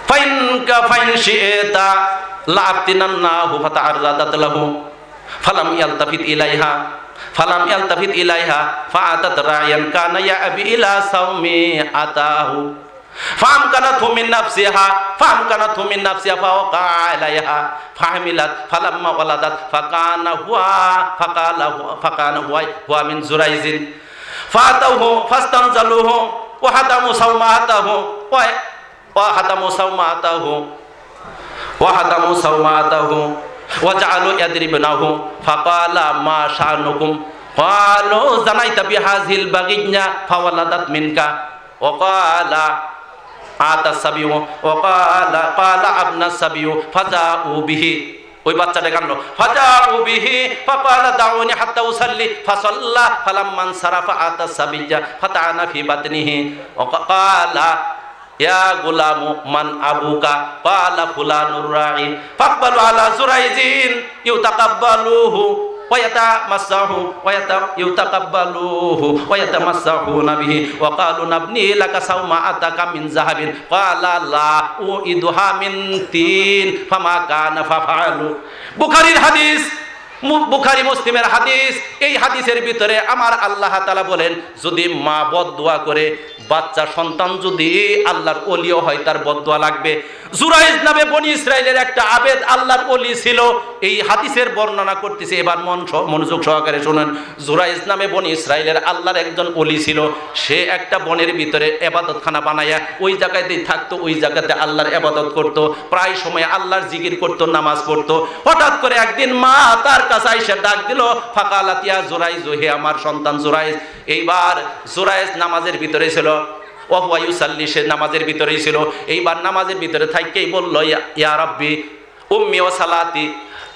fine শি'তা লা'aftinannahu fata'arradat lahu falam yaltafit ilaiha fa'atat ra'iyan kana ya'bi ila sawmi atahu فأمكنته من نفسها فوقع عليها فحملت فلما ولدت فكان هو من زريج فأتوه فاستنزلوه وهدموا صومعته وجعلوا يضربنه فقال ما شأنكم قالوا زنيت بهذه البغية فولدت منك وقال آتى السبي قال أبنى السبي فجاءوا به। ওই বাচ্চাটা কাঁদলো ফাজাউ বিহি ফাকালা দাউনি হাত্তা উসাল্লি ফাসাল্লা ফালাম্মান সারাফা আতা সাবিজা ফাতানা ফি বাতনিহি ওয়াকালা ইয়া গুলামু মান আবুকা ক্বালা ফুলানুর রাঈ ফাকবালু আলা জুরাইজিন ইউতাকাব্বালুহু ويتمسحون به وقالوا نبني لك صومعتك من ذهب قال لا أعيدها من طين فما كان ففعلوا। বুখারীর হাদিস, বুখারী মুসলিমের হাদিস। এই হাদিসের ভিতরে আমার আল্লাহ তাআলা বলেন যদি মা বদদুয়া করে, বাচ্চা সন্তান যদি আল্লাহর ওলিও হয় তার বদদুয়া লাগবে। জুরাইজ নামে বনি ইসরাইলের একটা আবেদ আল্লাহর ওলি ছিল। এই হাদিসের বর্ণনা করতেছে, এবার মনোযোগ সহকারে শুনেন। জুরাইজ নামে বনি ইসরাইলের আল্লাহর একজন ওলি ছিল। সে একটা বনের ভিতরে ইবাদতখানা বানায়া ওই জায়গাতেই থাকতো, ওই জায়গাতে আল্লাহর ইবাদত করত, প্রায় সময় আল্লাহর জিকির করত, নামাজ পড়তো। হঠাৎ করে একদিন মা তার কাছে এসে ডাক দিল ফাকালাত ইয়া জুরাইজ, হে আমার সন্তান জুরাইজ। এইবার জুরাইজ নামাজের ভিতরে ছিল, ওয়া ইউসাল্লি, সে নামাজের ভিতরেই ছিল। এইবার নামাজের ভিতরে থাকেই বলল ইয়া রাব্বি উম্মি ওয়া সালাতি,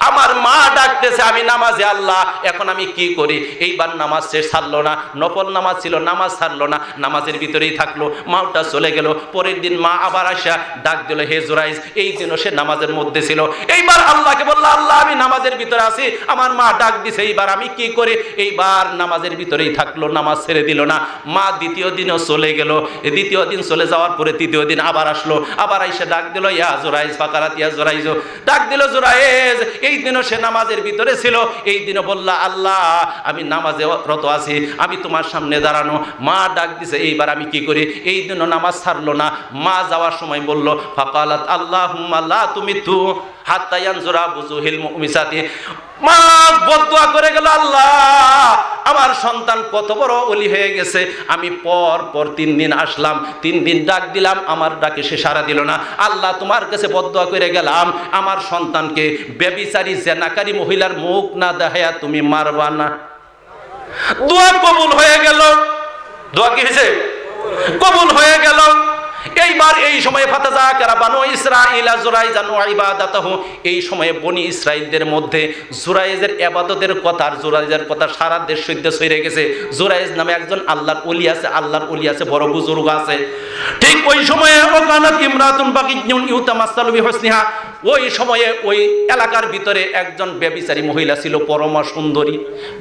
আমার মা ডাকতেছে, আমি নামাজে আল্লাহ, এখন আমি কি করি? এইবার নামাজ সে ছাড়লো না, নফল নামাজ ছিল, নামাজ ছাড়লো না, নামাজের ভিতরেই থাকলো। মাটা চলে গেল। পরের দিন মা আবার আসা ডাক দিল হে জুরাইজ, এই দিনও সে নামাজের মধ্যে ছিল। এইবার আল্লাহকে বললো আল্লাহ আমি নামাজের ভিতরে আছি, আমার মা ডাক দিছে, এইবার আমি কি করি? এইবার নামাজের ভিতরেই থাকলো, নামাজ ছেড়ে দিল না। মা দ্বিতীয় দিনও চলে গেল। দ্বিতীয় দিন চলে যাওয়ার পরে তৃতীয় দিন আবার আসলো, আবার এসে ডাক দিল ইয়া জুরাইজ ফাকারাত ইয়া জুরাইজ, ডাক দিল জুরাইজ। এই দিনও সে নামাজের ভিতরে ছিল। এই দিনও বললা আল্লাহ আমি নামাজে রত আছি, আমি তোমার সামনে দাঁড়ানো। মা ডাক দিছে, এইবার আমি কি করি? এই দিনও নামাজ ছাড়লো না। মা যাওয়ার সময় বলল ফাকালাত আল্লাহুম্মা লা তুমিতু হাত্তা ইয়ানজুরা বুজুহিল মুমিসাতি। মা বদদুয়া করে গেল আল্লাহ আমার সন্তান কত বড় ওলি হয়ে গেছে, আমি পর 3 দিন আসলাম, 3 দিন ডাক দিলাম, আমার ডাকে সে সাড়া দিল না। আল্লাহ তোমার কাছে বদদুয়া করে গেলাম আমার সন্তানকে ব্যভিচারী জেনাকারী মহিলার মুখ না দেখায়া তুমি মারবা না। দোয়া কবুল হয়ে গেল। দোয়া কি হয়েছে? কবুল হয়ে গেল। এইবার এই সময়ে ফাতাযাকারা বানু ইসরাঈল যুরাইজান ওয়া ইবাদাতাহু, এই সময়ে বনি ইসরাঈলদের মধ্যে যুরাইজের ইবাদতের কথা আর যুরাইজের কথা সারা দেশ সৈদ্য ছড়িয়ে গেছে। যুরাইজ নামে একজন আল্লাহর ওলি আছে, আল্লাহর ওলি আছে, বড় বুজুর্গ আছে। ঠিক ওই সময়ে ওকানাত ইমরাতুন বাকিয়ুন ইউতামাসসালু বিহুসনিহা, ওই সময়ে ওই এলাকার ভিতরে একজন ব্যভিচারী মহিলা ছিল, পরমা সুন্দরী,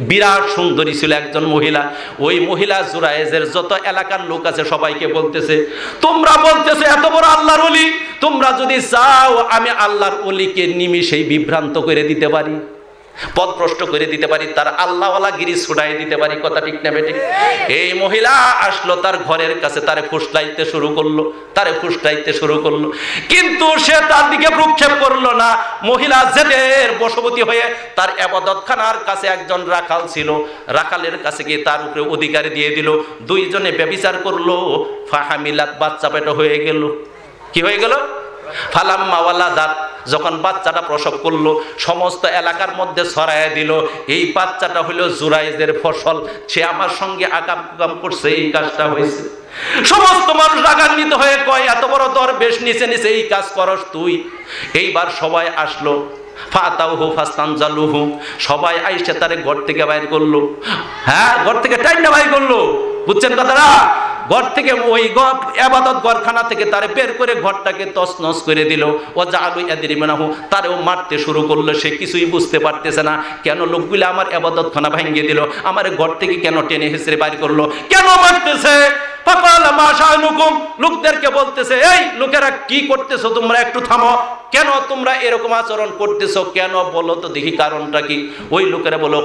বিরাট সুন্দরী ছিল একজন মহিলা। ওই মহিলা যুরাইজের যত এলাকার লোক আছে সবাইকে বলতেছে, তোমরা বলতেছো এত বড় আল্লাহর ওলি, তোমরা যদি চাও আমি আল্লাহর ওলিকে নিমিষেই বিভ্রান্ত করে দিতে পারি, পথভ্রষ্ট করে দিতে পারি, তার আল্লাহওয়ালা গিরি ছুড়াই দিতে পারি। কথা ঠিক না বেঠিক? এই মহিলা আসলো তার ঘরের কাছে, তারে ফুসলাইতে শুরু করলো, কিন্তু সে তার দিকে ভ্রুক্ষেপ করলো না। মহিলা জেদের বশবর্তী হয়ে তার ইবাদতখানার কাছে একজন রাখাল ছিল, রাখালের কাছে গিয়ে তার উপরে অধিকার দিয়ে দিল। দুইজনে ব্যভিচার করলো, ফাহামিলাত, বাচ্চা পেট হয়ে গেল। কি হয়ে গেল? ফালাম্মা ওয়ালাদাত, যখন বাচ্চাটা প্রসব করলো সমস্ত এলাকার মধ্যে ছড়াইয়া দিল, এই বাচ্চাটা হলো যুরাইজের ফসল, সে আমার সঙ্গে আকাম কুকাম করছে, এই কাজটা হয়েছে। সমস্ত মানুষ রাগান্বিত হয়ে কয়, এত বড় দরবেশ নিচে নিচে এই কাজ করস তুই। এইবার সবাই আসলো, ফাতাউহু ফাস্তানজালুহু, সবাই আইসে তারে ঘর থেকে বাইর করলো। হ্যাঁ, ঘর থেকে টাইনা বাইর করলো, বুঝছেন কথাটা? ঘর থেকে ওই ইবাদত ঘরখানা থেকে তারে বের করে ঘরটাকে তছনছ করে দিল। ও জালু ইয়াদরিমানাহু, তারেও মারতে শুরু করলো। সে কিছুই বুঝতে পারতেছে না, কেন লোকগুলো আমার ইবাদতখানা ভাঙিয়ে দিল, আমার ঘর থেকে কেন টেনে হিসেবে বাইর করলো, কেন মারতেছে। ফাকালা মা শানুকুম, লোকদেরকে বলতেছে, এই লোকেরা কি করতেছো তোমরা, একটু থামো, কেন তোমরা এরকম আচরণ করতেছো, কেন বলো তো দেখি কারণটা কি। ওই লোকেরা বলো,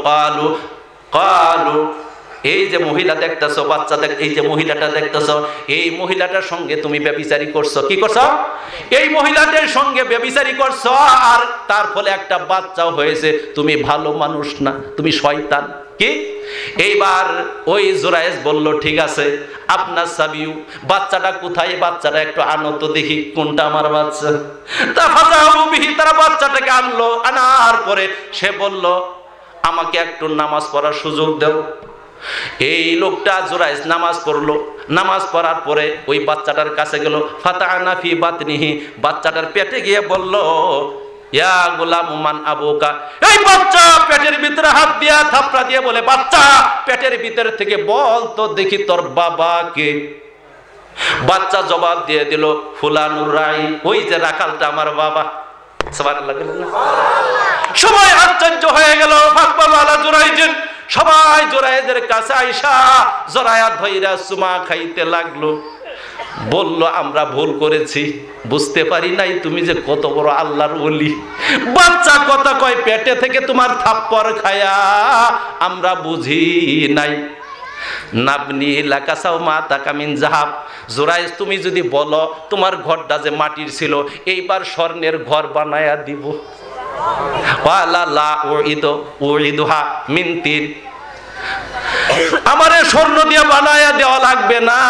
কালু, এই যে মহিলা দেখতেছো, বাচ্চা এই যে মহিলাটা দেখতেছো, এই মহিলাটার সঙ্গে তুমি ব্যভিচারী করছো। কি করছো? এই মহিলাদের সঙ্গে ব্যভিচারী করছো, আর তার ফলে একটা বাচ্চাও হয়েছে। তুমি ভালো মানুষ না, তুমি শয়তান। কি? এইবার ওই যুরাইজ বলল, ঠিক আছে, আপনার সাবিউ, বাচ্চাটা কোথায়, বাচ্চাটা একটু আনো তো দেখি, কোনটা আমার বাচ্চা। তারা বাচ্চাটাকে আনলো, আনার পরে সে বলল, আমাকে একটু নামাজ পড়ার সুযোগ দাও। এই লোকটা যুরাইজ নামাজ পড়লো, নামাজ পড়ার পরে ওই বাচ্চাটার কাছে গেল, ফাতানা ফি বাতনিহি, বাচ্চাটার পেটে গিয়ে বলল, ইয়া গোলাম মান আবুকা, এই বাচ্চা পেটের ভিতরে হাত দিয়া থাপড়া দিয়ে বলে, বাচ্চা পেটের ভিতর থেকে বল তো দেখি তোর বাবাকে। বাচ্চা জবাব দিয়ে দিল, ফুলানুর রাই, ওই যে রাখালটা আমার বাবা। সুবহানাল্লাহ। সবাই আশ্চর্য হয়ে গেল। সবাই যুরাইজের কাছে আইসা জরায়া ধইরা চুমা খাইতে লাগলো, বলল, আমরা ভুল করেছি, বুঝতে পারি নাই তুমি যে কত বড় আল্লাহর ওলি। বাচ্চা কথা কয়, পেটে থেকে তোমার থাপ্পড় খায়া আমরা বুঝি নাই। নাবনি লাকাসাও মা তাকামিন জাহাব, যুরাইজ তুমি যদি বলো তোমার ঘরটা যে মাটির ছিল, এইবার স্বর্ণের ঘর বানায়া দিব। আমারে স্বর্ণ দিয়ে বানায়া দেওয়া লাগবে না,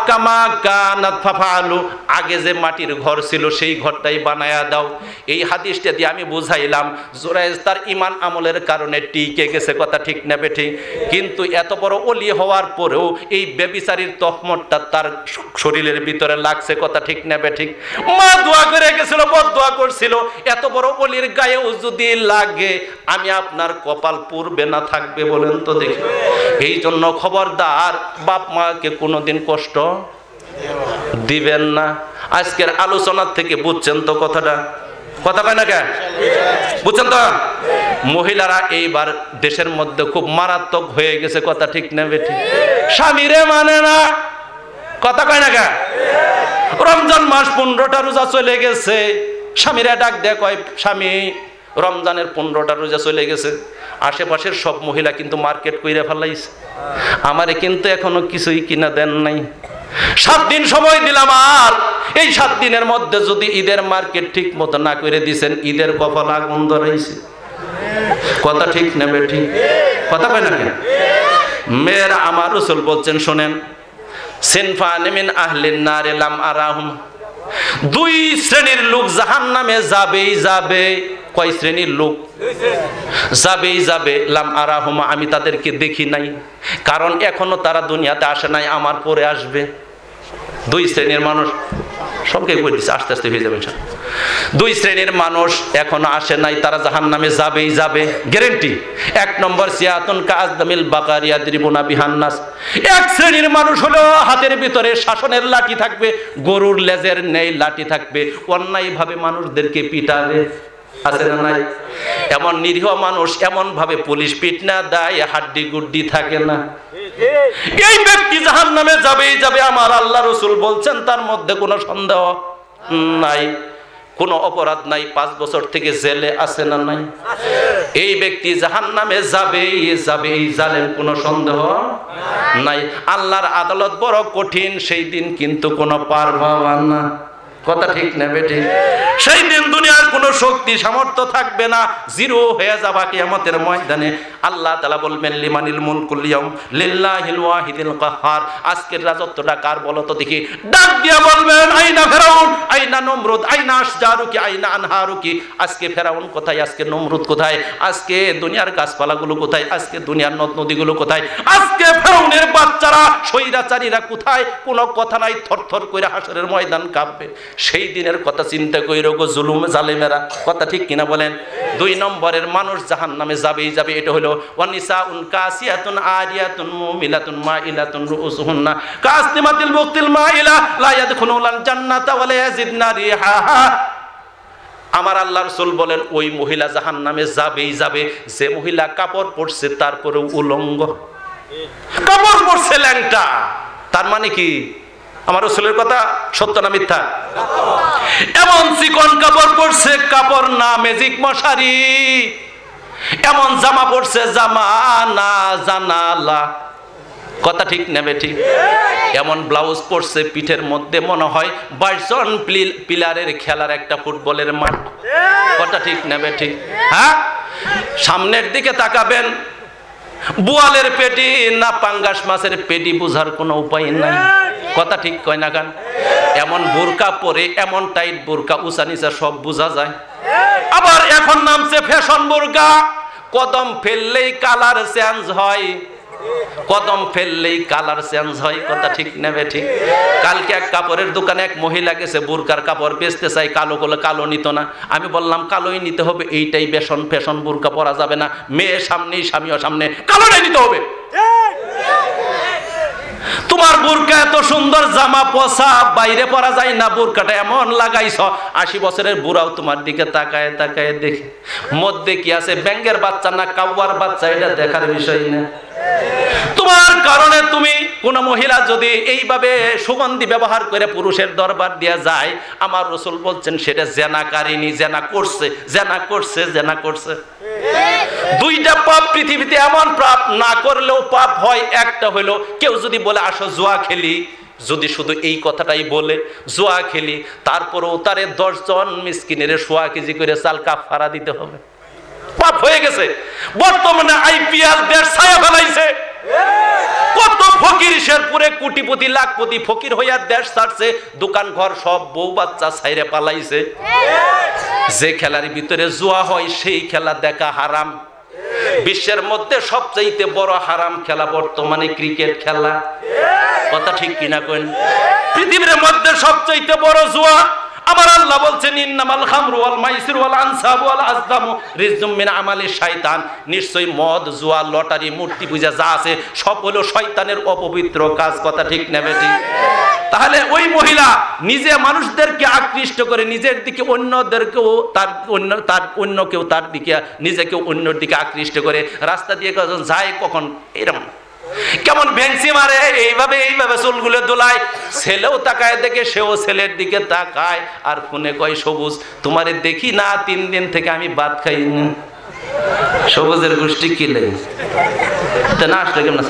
কামা কানাত ফাফালু, আগে যে মাটির ঘর ছিল সেই ঘরটাই বানায়া দাও। এই হাদিসটা দিয়ে আমি বুঝাইলাম যুরাইজ তার ঈমান আমলের কারণে টিকে গেছে। কথা ঠিক না বেঠিক? কিন্তু এত বড় ওলি হওয়ার পরেও এই ব্যভিচারীর তহমতটা তার শরীরের ভিতরে লাগছে। কথা ঠিক না বেঠিক? মা দোয়া করে গেছিল, বদদোয়া করছিল, এত বড় ওলির গায়েও যদি লাগে আমি আপনার কপাল পুড়বে না থাকবে বলেন তো দেখি। এই জন্য খবরদার বাপ মাকে কোনোদিন কষ্ট দিবেন না। আজকের আলোচনার থেকে বুঝছেন তো কথাটা? কথা কয় না কেন? বুঝছেন তো? মহিলারা এইবার দেশের মধ্যে খুব মারাত্মক হয়ে গেছে। কথা ঠিক না বেঠিক? স্বামীরে মানে না। কথা কয় না কেন? রমজান মাস 15টা রোজা চলে গেছে, স্বামীরা ডাক দেয়, কয় স্বামী রমজানের 15টা রোজা চলে গেছে, আশেপাশের সব মহিলা কিন্তু মার্কেট কইরা ফেলাইছে, আমারে কিন্তু এখনো কিছুই কিনা দেন নাই। 7 দিন সময় দিলাম, আর এই 7 দিনের মধ্যে যদি ঈদের মার্কেট ঠিক মতো না করে দিছেন, ঈদের কপাল আগুন ধরাইছে। কথা ঠিক না বেঠিক? কথা কয় না কেন? মেয়েরা আমার রাসূল বলছেন, শোনেন, সিনফান মিন আহলিন নার লাম আরাহুম, 2 শ্রেণীর লোক জাহান্নামে যাবেই যাবে। কয় শ্রেণীর লোক? যাবেই যাবে, লাম আরাহুম, আমি তাদেরকে দেখি নাই, কারণ এখনো তারা দুনিয়াতে আসে নাই, আমার পরে আসবে। দুই শ্রেণীর মানুষ, সবকে বলে দিচ্ছে, আস্তে আস্তে হয়ে যাবে। দুই শ্রেণীর মানুষ এখনো আসে নাই, তারা জাহান্নামে যাবেই যাবে, গ্যারান্টি। এক নম্বর সিয়াতুন কাযদামিল বাকারিয়া দ্রিবুনা বিহান্নাস। এক শ্রেণীর মানুষ হলো হাতের ভিতরে শাসনের লাঠি থাকবে, গরুর লেজের নেই লাঠি থাকবে, অন্যায়ভাবে মানুষদেরকে পিটাবে, আছে না নাই? এমন নিরীহ মানুষ এমন ভাবে পুলিশ পিট না দেয়, হাড্ডি গুড্ডি থাকে না। এই ব্যক্তি জাহান্নামে যাবেই যাবে, আমার আল্লাহ রাসূল বলছেন, তার মধ্যে কোনো সন্দেহ নাই, কোনো অপরাধ নাই, 5 বছর থেকে জেলে আছে না নাই? এই ব্যক্তি জাহান্নামে যাবেই যাবে, এই জালেম কোনো সন্দেহ নাই। আল্লাহর আদালত বড় কঠিন, সেই দিন কিন্তু কোনো পার পাওয়া না, কথা ঠিক না বেটি? সেই দিন দুনিয়ার কোনো শক্তি সামর্থ্য থাকবে না, জিরো হয়ে যাবে কিয়ামতের ময়দানে। আল্লাহ তাআলা বলবেন, লিমানিল মুলকুল ইয়াউম লিল্লাহিল ওয়াহিদিল কাহ্হার। আজকের রাজত্বটা কার বলো তো দেখি? ডাক দিয়া বলবেন, আইনা ফেরাউন, আইনা নমরুদ, আইনা আশজারুকি, আইনা আনহারুকি। আজকে ফেরাউন কোথায়? আজকে নমরুদ কোথায়? আজকে দুনিয়ার গাছপালাগুলো কোথায়? আজকে দুনিয়ার নদ নদীগুলো কোথায়? আজকে ফেরাউনের বাচ্চারা, স্বৈরাচারীরা কোথায়? কোনো কথা নাই, থরথর করে হাসরের ময়দান কাঁপবে। সেই দিনের কথা চিন্তা কইরো গো জুলুম জালেমেরা, কথা ঠিক কিনা বলেন? 2 নম্বরের মানুষ জাহান্নামে যাবেই যাবে, এটা হলো ওয়ানিসাউন কাসিয়াতুন আরিয়াতুন মুমিলাতুন মাইলাতুন রুউসুহুন্না কাসতিমাতিল বুকতিল মাইলা লা ইয়াদখুলুনাল জান্নাতা ওয়া লা ইয়াজিদনা রিহাহা। আমার আল্লাহ রাসূল বলেন, ওই মহিলা জাহান্নামে যাবেই যাবে যে মহিলা কাপড় পরছে তারপরে উলঙ্গ, কাপড় পরছে ল্যাংটা। তার মানে কি? আমার রাসূলের কথা সত্য না মিথ্যা? এমন চিকন কাপড় পরছে, কাপড় না ম্যাজিক মশারি, এমন জামা পরছে জামা না জানালা, কথা ঠিক নেবে ঠিক? এমন ব্লাউজ পরছে পিঠের মধ্যে মনে হয় 22 জন পিলারের খেলার একটা ফুটবলের মাঠ, কথা ঠিক নেবে ঠিক? হ্যাঁ, সামনের দিকে তাকাবেন, বোয়ালের পেটি না পাঙ্গাস মাছের পেটি বুঝার কোনো উপায় নাই, কথা ঠিক কয় না গান? এমন বোরকা পরে, এমন টাইট বোরকা, উঁচা নিচা সব বোঝা যায়। আবার এখন নামছে ফ্যাশন বোরকা, কদম ফেললেই কালার চেঞ্জ হয়, কদম ফেললেই কালার চেঞ্জ হয়, কথা ঠিক নেবে ঠিক? কালকে এক কাপড়ের দোকানে এক মহিলা গেছে, বোরকার কাপড় বেচতে চাই, কালো করলে কালো নিত না। আমি বললাম কালোই নিতে হবে, এইটাই ফ্যাশন বোরকা পরা যাবে না, মেয়ে সামনেই স্বামীও সামনে, কালোটাই নিতে হবে। তোমার বোরকা এত সুন্দর, জামা পচা, বাইরে পরা যায় না, বোরকাটা এমন লাগাইছ, 80 বছরের বুড়াও তোমার দিকে তাকায় তাকায় দেখে, মধ্যে কি আছে, ব্যাঙের বাচ্চা না কাউয়ার বাচ্চা, এটা দেখার বিষয় না। তোমার কারণে তুমি কোন মহিলা যদি এইভাবে সুগন্ধি ব্যবহার করে পুরুষের দরবার দিয়ে যায়, আমার রাসূল বলছেন সেটা জেনাকারিনী, জেনা করছে, জেনা করছে, জেনা করছে। 2টা পাপ পৃথিবীতে এমন পাপ না করলেও পাপ হয়। একটা হলো কেউ যদি বলে আসো জুয়া খেলি, যদি শুধু এই কথাটাই বলে জুয়া খেলি, তারপরেও তারে 10 জন মিসকিনের 1.5 কেজি করে চাল কাফারা দিতে হবে, পাপ হয়ে গেছে। বর্তমানে আইপিএল দেশ ছায়া ফেলাইছে, কত ফকির শেরপুরে কোটিপতি লাখপতি ফকির হইয়া দেশ ছাড়ছে, দোকান ঘর সব বউ বাচ্চা ছাইরে পালাইছে। যে খেলার ভিতরে জুয়া হয় সেই খেলা দেখা হারাম। বিশ্বের মধ্যে সবচাইতে বড় হারাম খেলা বর্তমানে ক্রিকেট খেলা, কথা ঠিক কিনা কইন? পৃথিবীর মধ্যে সবচাইতে বড় জুয়া। আমার আল্লাহ বলছেন, ইন্নামাল খামরু ওয়াল মাইসির ওয়াল আনসাবু ওয়াল আজলামু রিজজুম মিন আমালি শাইতান। নিশ্চয়ই মদ, জুয়া, লটারি, মূর্তি পূজা যা আছে সব হলো শয়তানের অপবিত্র কাজ, কথা ঠিক নেবে ঠিক? তাহলে ওই মহিলা নিজে মানুষদেরকে আকৃষ্ট করে, নিজের দিকে অন্যদেরকেও অন্য কেউ তার দিকে, নিজেকে অন্যর দিকে আকৃষ্ট করে, রাস্তা দিয়ে যায় কখন এরকম কেমন ভেংসি মারে, এইভাবে চুলগুলো দোলায়, ছেলেও তাকায় দেখে, সেও ছেলের দিকে তাকায়, আর ফোনে কয় সবুজ তোমারে দেখি না 3 দিন থেকে আমি ভাত খাই না। সবুজের গোষ্ঠী কিলে না আসলে কেমন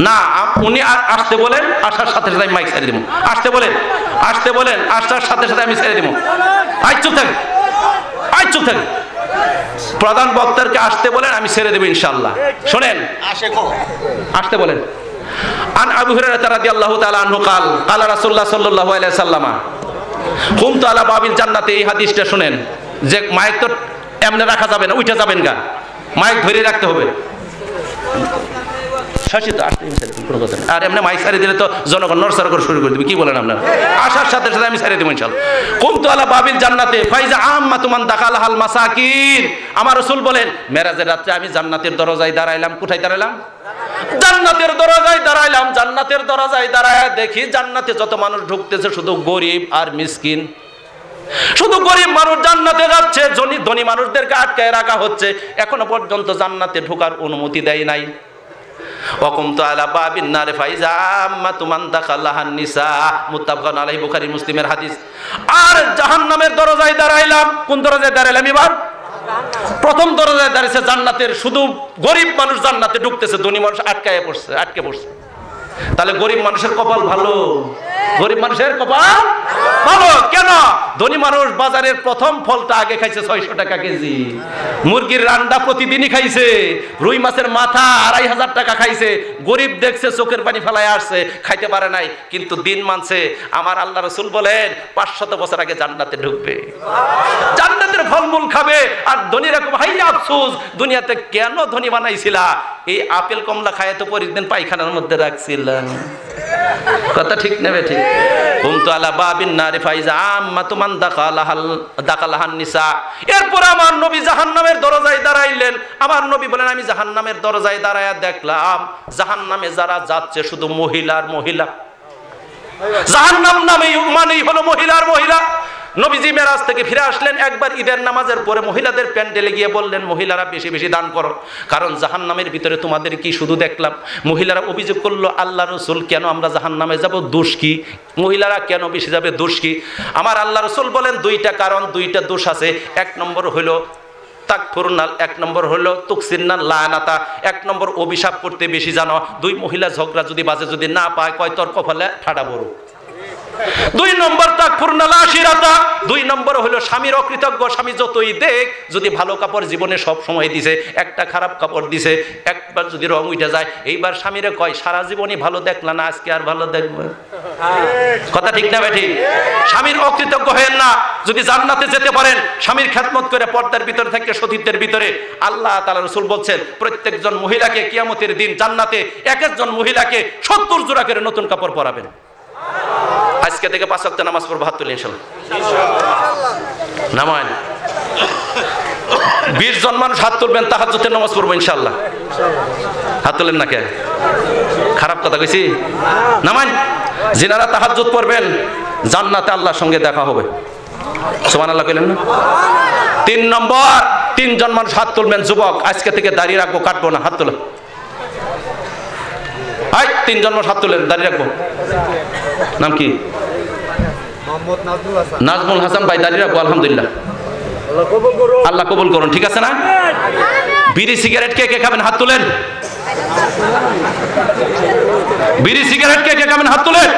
না, উনি আসতে বলেন, আসার সাথে সাথে আমি মাইক ছেড়ে দিব। আসতে বলেন, আসতে বলেন, আসার সাথে সাথে আমি ছেড়ে দিব। আই চুপ থাক, আই চুপ থাক। প্রধান বক্তাকে আসতে বলেন, আমি ছেড়ে দেব ইনশাআল্লাহ। শুনেন, আসতে বলেন। আন আবু হুরায়রা রাদিয়াল্লাহু তাআলা আনহু قال قال রাসূলুল্লাহ সাল্লাল্লাহু আলাইহি ওয়াসাল্লাম কুনতু আলা বাবিল জান্নাতে। এই হাদিসটা শুনেন, যে মাইক তো এমনি রাখা যাবে না, উঠে যাবেন গা, মাইক ধরে রাখতে হবে। শাসিত আসলে কোনো কথা নেই। আর এমনি মাইক সারি দিলে তো জনগণ নড়চড় করে শুরু করে দিবে। কি বলেন আপনারা? আসার সাথে সাথে আমি সারি দেবো ইনশাআল্লাহ। কুনতু আলা বাবিল জান্নাতে ফাইজা আম্মাতু মান দাখালাহাল মাসাকিন। আমার রাসূল বলেন মেরাজের রাতে আমি জান্নাতের দরজায় দাঁড়াইলাম। কোথায় দাঁড়াইলাম? জান্নাতের দরজায় দাঁড়াইলাম। জান্নাতের দরজায় দাঁড়ায় দেখি জান্নাতে যত মানুষ ঢুকতেছে শুধু গরিব আর মিসকিন। শুধু গরিব মানুষ জান্নাতে যাচ্ছে, ধনী মানুষদেরকে আটকায় রাখা হচ্ছে। এখনো পর্যন্ত জান্নাতে ঢোকার অনুমতি দেয় নাই। ওয়াকুমতু আলা বাবিন নার ফাইজা আম্মাতু মান দাখালাহান নিসা, মুত্তাফাকুন আলাইহি, বুখারী মুসলিমের হাদিস। আর জাহান্নামের দরজায় দাঁড়াইলাম। কোন দরজায় দাঁড়াইলাম এবার? প্রথম দরজায় দাঁড়িয়েছে জান্নাতের। শুধু গরিব মানুষ জান্নাতে ঢুকতেছে, ধনী মানুষ আটকে পড়ছে। তাহলে গরিব মানুষের কপাল ভালো, গরিব মানুষের কপাল ভালো। কেন? ধনী মানুষ বাজারের প্রথম ফলটা আগে খাইছে 600 টাকা কেজি, মুরগির রান্না প্রতিদিনই খাইছে, রুই মাছের মাথা 2500 টাকা খাইছে। গরিব দেখছে চোখের পানি ফেলায় আসছে, খাইতে পারে নাই, কিন্তু দিন মানছে। আমার আল্লাহ রাসূল বলেন 500 বছর আগে জান্নাতে ঢুকবে, জান্নাতের ফলমূল খাবে। আর ধনীরা খুব হাই আফসোস, দুনিয়াতে কেন ধনী বানাইছিলা? এই আপেল কমলা খায় তো পরিদিন পায়খানার মধ্যে রাখছিলাম। কথা ঠিক নেবে ঠিক? কুনতু আলা বাবিন নারি ফাইজা আম্মাতু মান দাখালাহান নিসা। এরপর আমার নবী জাহান্নামের দরজায় দাঁড়াইলেন। আমার নবী বলেন আমি জাহান্নামের দরজায় দাঁড়ায়া দেখলাম জাহান্নামে যারা যাচ্ছে শুধু মহিলার মহিলা। জাহান্নাম মানেই হলো মহিলার মহিলা। নবীজি মেরাজ থেকে ফিরে আসলেন, একবার ঈদের নামাজের পরে মহিলাদের প্যান্ডেলে গিয়ে বললেন মহিলারা বেশি বেশি দান করো, কারণ জাহান্নামের ভিতরে তোমাদের কি শুধু দেখলাম। মহিলারা অভিযোগ করলো আল্লাহ রাসূল কেন আমরা জাহান্নামে যাব, দোষ কি? মহিলারা কেন বেশি যাবে, দোষ কি? আমার আল্লাহ রাসূল বলেন দুইটা কারণ, দুইটা দোষ আছে। এক নম্বর হলো তাকফুরনাল, এক নম্বর হলো তুকসিরনাল লানাতা, এক নম্বর অভিশাপ করতে বেশি জানো। দুই মহিলা ঝগড়া যদি বাজে যদি না পায় কয় তোর কপালে ঠাডা বড়। দুই নম্বর তাকফুরনাল আশিরাতা, দুই নম্বর হলো স্বামীর অকৃতজ্ঞ। স্বামী যতই দেখ, যদি ভালো কাপড় জীবনে সব সময় দিছে, একটা খারাপ কাপড় দিছে, একবার যদি রং উঠে যায়, এইবার স্বামীরে কয় সারা জীবনই ভালো দেখলা না, আজকে আর ভালো দেখবে। কথা ঠিক না ঠিক? স্বামীর অকৃতজ্ঞ হয়েন না। যদি জান্নাতে যেতে পারেন স্বামীর খেদমত করে পর্দার ভিতরে থেকে সতীত্বের ভিতরে, আল্লাহ তাআলা রাসূল বলছেন প্রত্যেকজন মহিলাকে কিয়ামতের দিন জান্নাতে এক একজন মহিলাকে 70 জোড়া করে নতুন কাপড় পরাবেন। আজকে থেকে 5 ওয়াক্ত নামাজ পড়বো, হাত তুলে ইনশাআল্লাহ। নামাজ 20 জন মানুষ হাত তুলবেন, তাহাজ্জুদের নামাজ পড়বো ইনশাআল্লাহ। হাত তুলেন না কে? খারাপ কথা কইছি? নামাজ যিনারা তাহাজ্জুদ পড়বেন জান্নাতে আল্লাহর সঙ্গে দেখা হবে। সুবহানাল্লাহ কইলেন না? 3 নম্বর, 3 জন মানুষ হাত তুলবেন। যুবক আজকে থেকে দাড়ি রাখবো, কাটবো না, হাত তোলেন। 3 জন মানুষ হাত তুলেন, দাড়ি রাখবো। নাম কি? নাজমুল হাসান ভাই, দাঁড়িয়ে রাখবো আলহামদুলিল্লাহ। আল্লাহ কবুল করুন, ঠিক আছে না? বিড়ি সিগারেট কে কে খাবেন হাত তুলেন। বিড়ি সিগারেট কে কে খাবেন হাত তুলেন।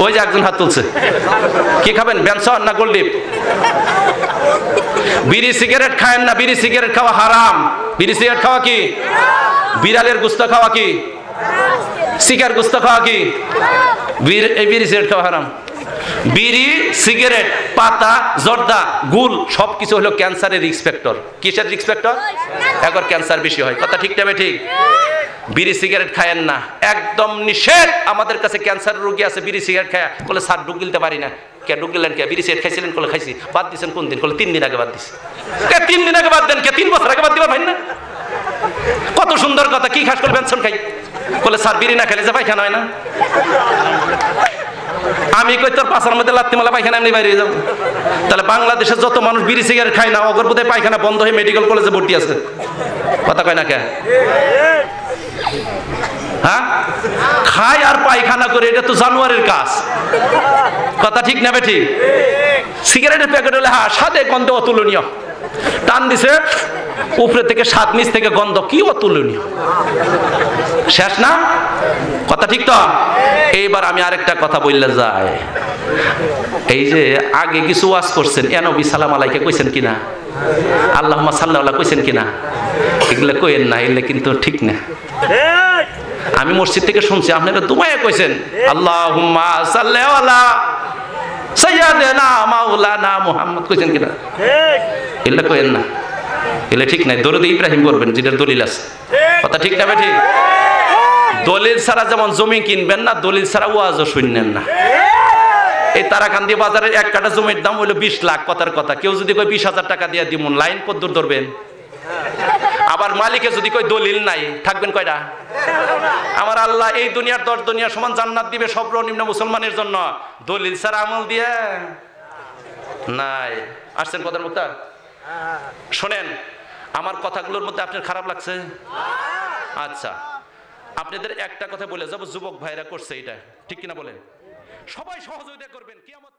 ওই যে একজন হাত তুলছে। কি খাবেন, বেনসন না গোল্ডিপ? বিড়ি সিগারেট খায়েন না, বিড়ি সিগারেট খাওয়া হারাম। বিড়ি সিগারেট খাওয়া কি? বিড়ালের গোশত খাওয়া কি? শিকার গোশত খাওয়া কি? বিড়ি সিগারেট খাওয়া হারাম। বিড়ি সিগারেট পাতা জর্দা গুল সবকিছু হলো ক্যান্সারের রিস্ক ফ্যাক্টর। কিসের রিস্ক ফ্যাক্টর? একবার ক্যান্সার বেশি হয়। কথা ঠিক না ঠিক? বিড়ি সিগারেট খায়েন না, একদম নিষেধ। আমাদের কাছে ক্যান্সার রোগী আছে বিড়ি সিগারেট খায়, বলে স্যার ডুব গিলতে পারি না। কে ডুব গিলেন কে? বিড়ি সিগারেট খাইছিলেন? বলে খাইছি। বাদ দিয়েছেন কোন দিন? বলে 3 দিন আগে বাদ দিছি। 3 দিন আগে বাদ দেন কে? 3 বছর আগে বাদ দিবা ভাই না? কত সুন্দর কথা। কি খাস করে পেনশন খাই? বলে স্যার বিড়ি না খেলে যে পায়খানা হয় না। আমি কই তোর পাশার মধ্যে লাত্তি মালা পায়খানা এমনি বাইরে যাবো। তাহলে বাংলাদেশের যত মানুষ বিড়ি সিগারেট খায় না, অগরবোধে পায়খানা বন্ধ হয়ে মেডিকেল কলেজে ভর্তি আছে। কথা কয় না কে? হ্যাঁ, খায় আর পায়খানা করে, এটা তো জানোয়ারের কাজ। কথা ঠিক না ঠিক? সিগারেটের প্যাকেট হলে হ্যাঁ স্বাদে গন্ধ অতুলনীয়, টান দিছে উপরে থেকে স্বাদ, নিচ থেকে গন্ধ, কি অতুলনীয়। শেষ না? কথা ঠিক তো? এইবার আমি আরেকটা কথা বললে যায়। এই যে আগে কিছু ওয়াজ করছেন, এ নবী সালাম আলাইকে কইছেন কিনা, আল্লাহুম্মা সাল্লি আলা কইছেন কিনা, এগুলো কইেন না, এগুলো কিন্তু ঠিক না। আমি মসজিদ থেকে শুনছি আপনারা দুমায়ে কইছেন আল্লাহুম্মা সাল্লি আলা সাইয়্যিদিনা মাওলানা মুহাম্মদ, কইছেন কিনা? এগুলো কইেন না। এলে ঠিক নাই, দরুদ ইব্রাহিম করবেন যেটার দলিল আছে। কথা ঠিক না ঠিক? দলিল ছাড়া যেমন জমি কিনবেন না, দলিল ছাড়া ওয়াজও শুনবেন না। এই তারাকান্দি বাজারের এক কাঠা জমির দাম হইলো 20 লাখ, কথার কথা। কেউ যদি কয় 20,000 টাকা দিয়ে দিমুন, লাইন কদ্দুর ধরবেন? আবার মালিকে যদি কয় দলিল নাই, থাকবেন কয়টা? আমার আল্লাহ এই দুনিয়ার 10 দুনিয়া সমান জান্নাত দিবে সর্বনিম্ন মুসলমানের জন্য, দলিল ছাড়া আমল দিয়ে নাই। আসছেন কথার মুক্তার? শোনেন, আমার কথাগুলোর মধ্যে আপনার খারাপ লাগছে? আচ্ছা, আপনাদের একটা কথা বলে যাব, যুবক ভাইরা করছে এটা, ঠিক কিনা বলেন? সবাই সহযোগিতা করবেন। কিয়ামত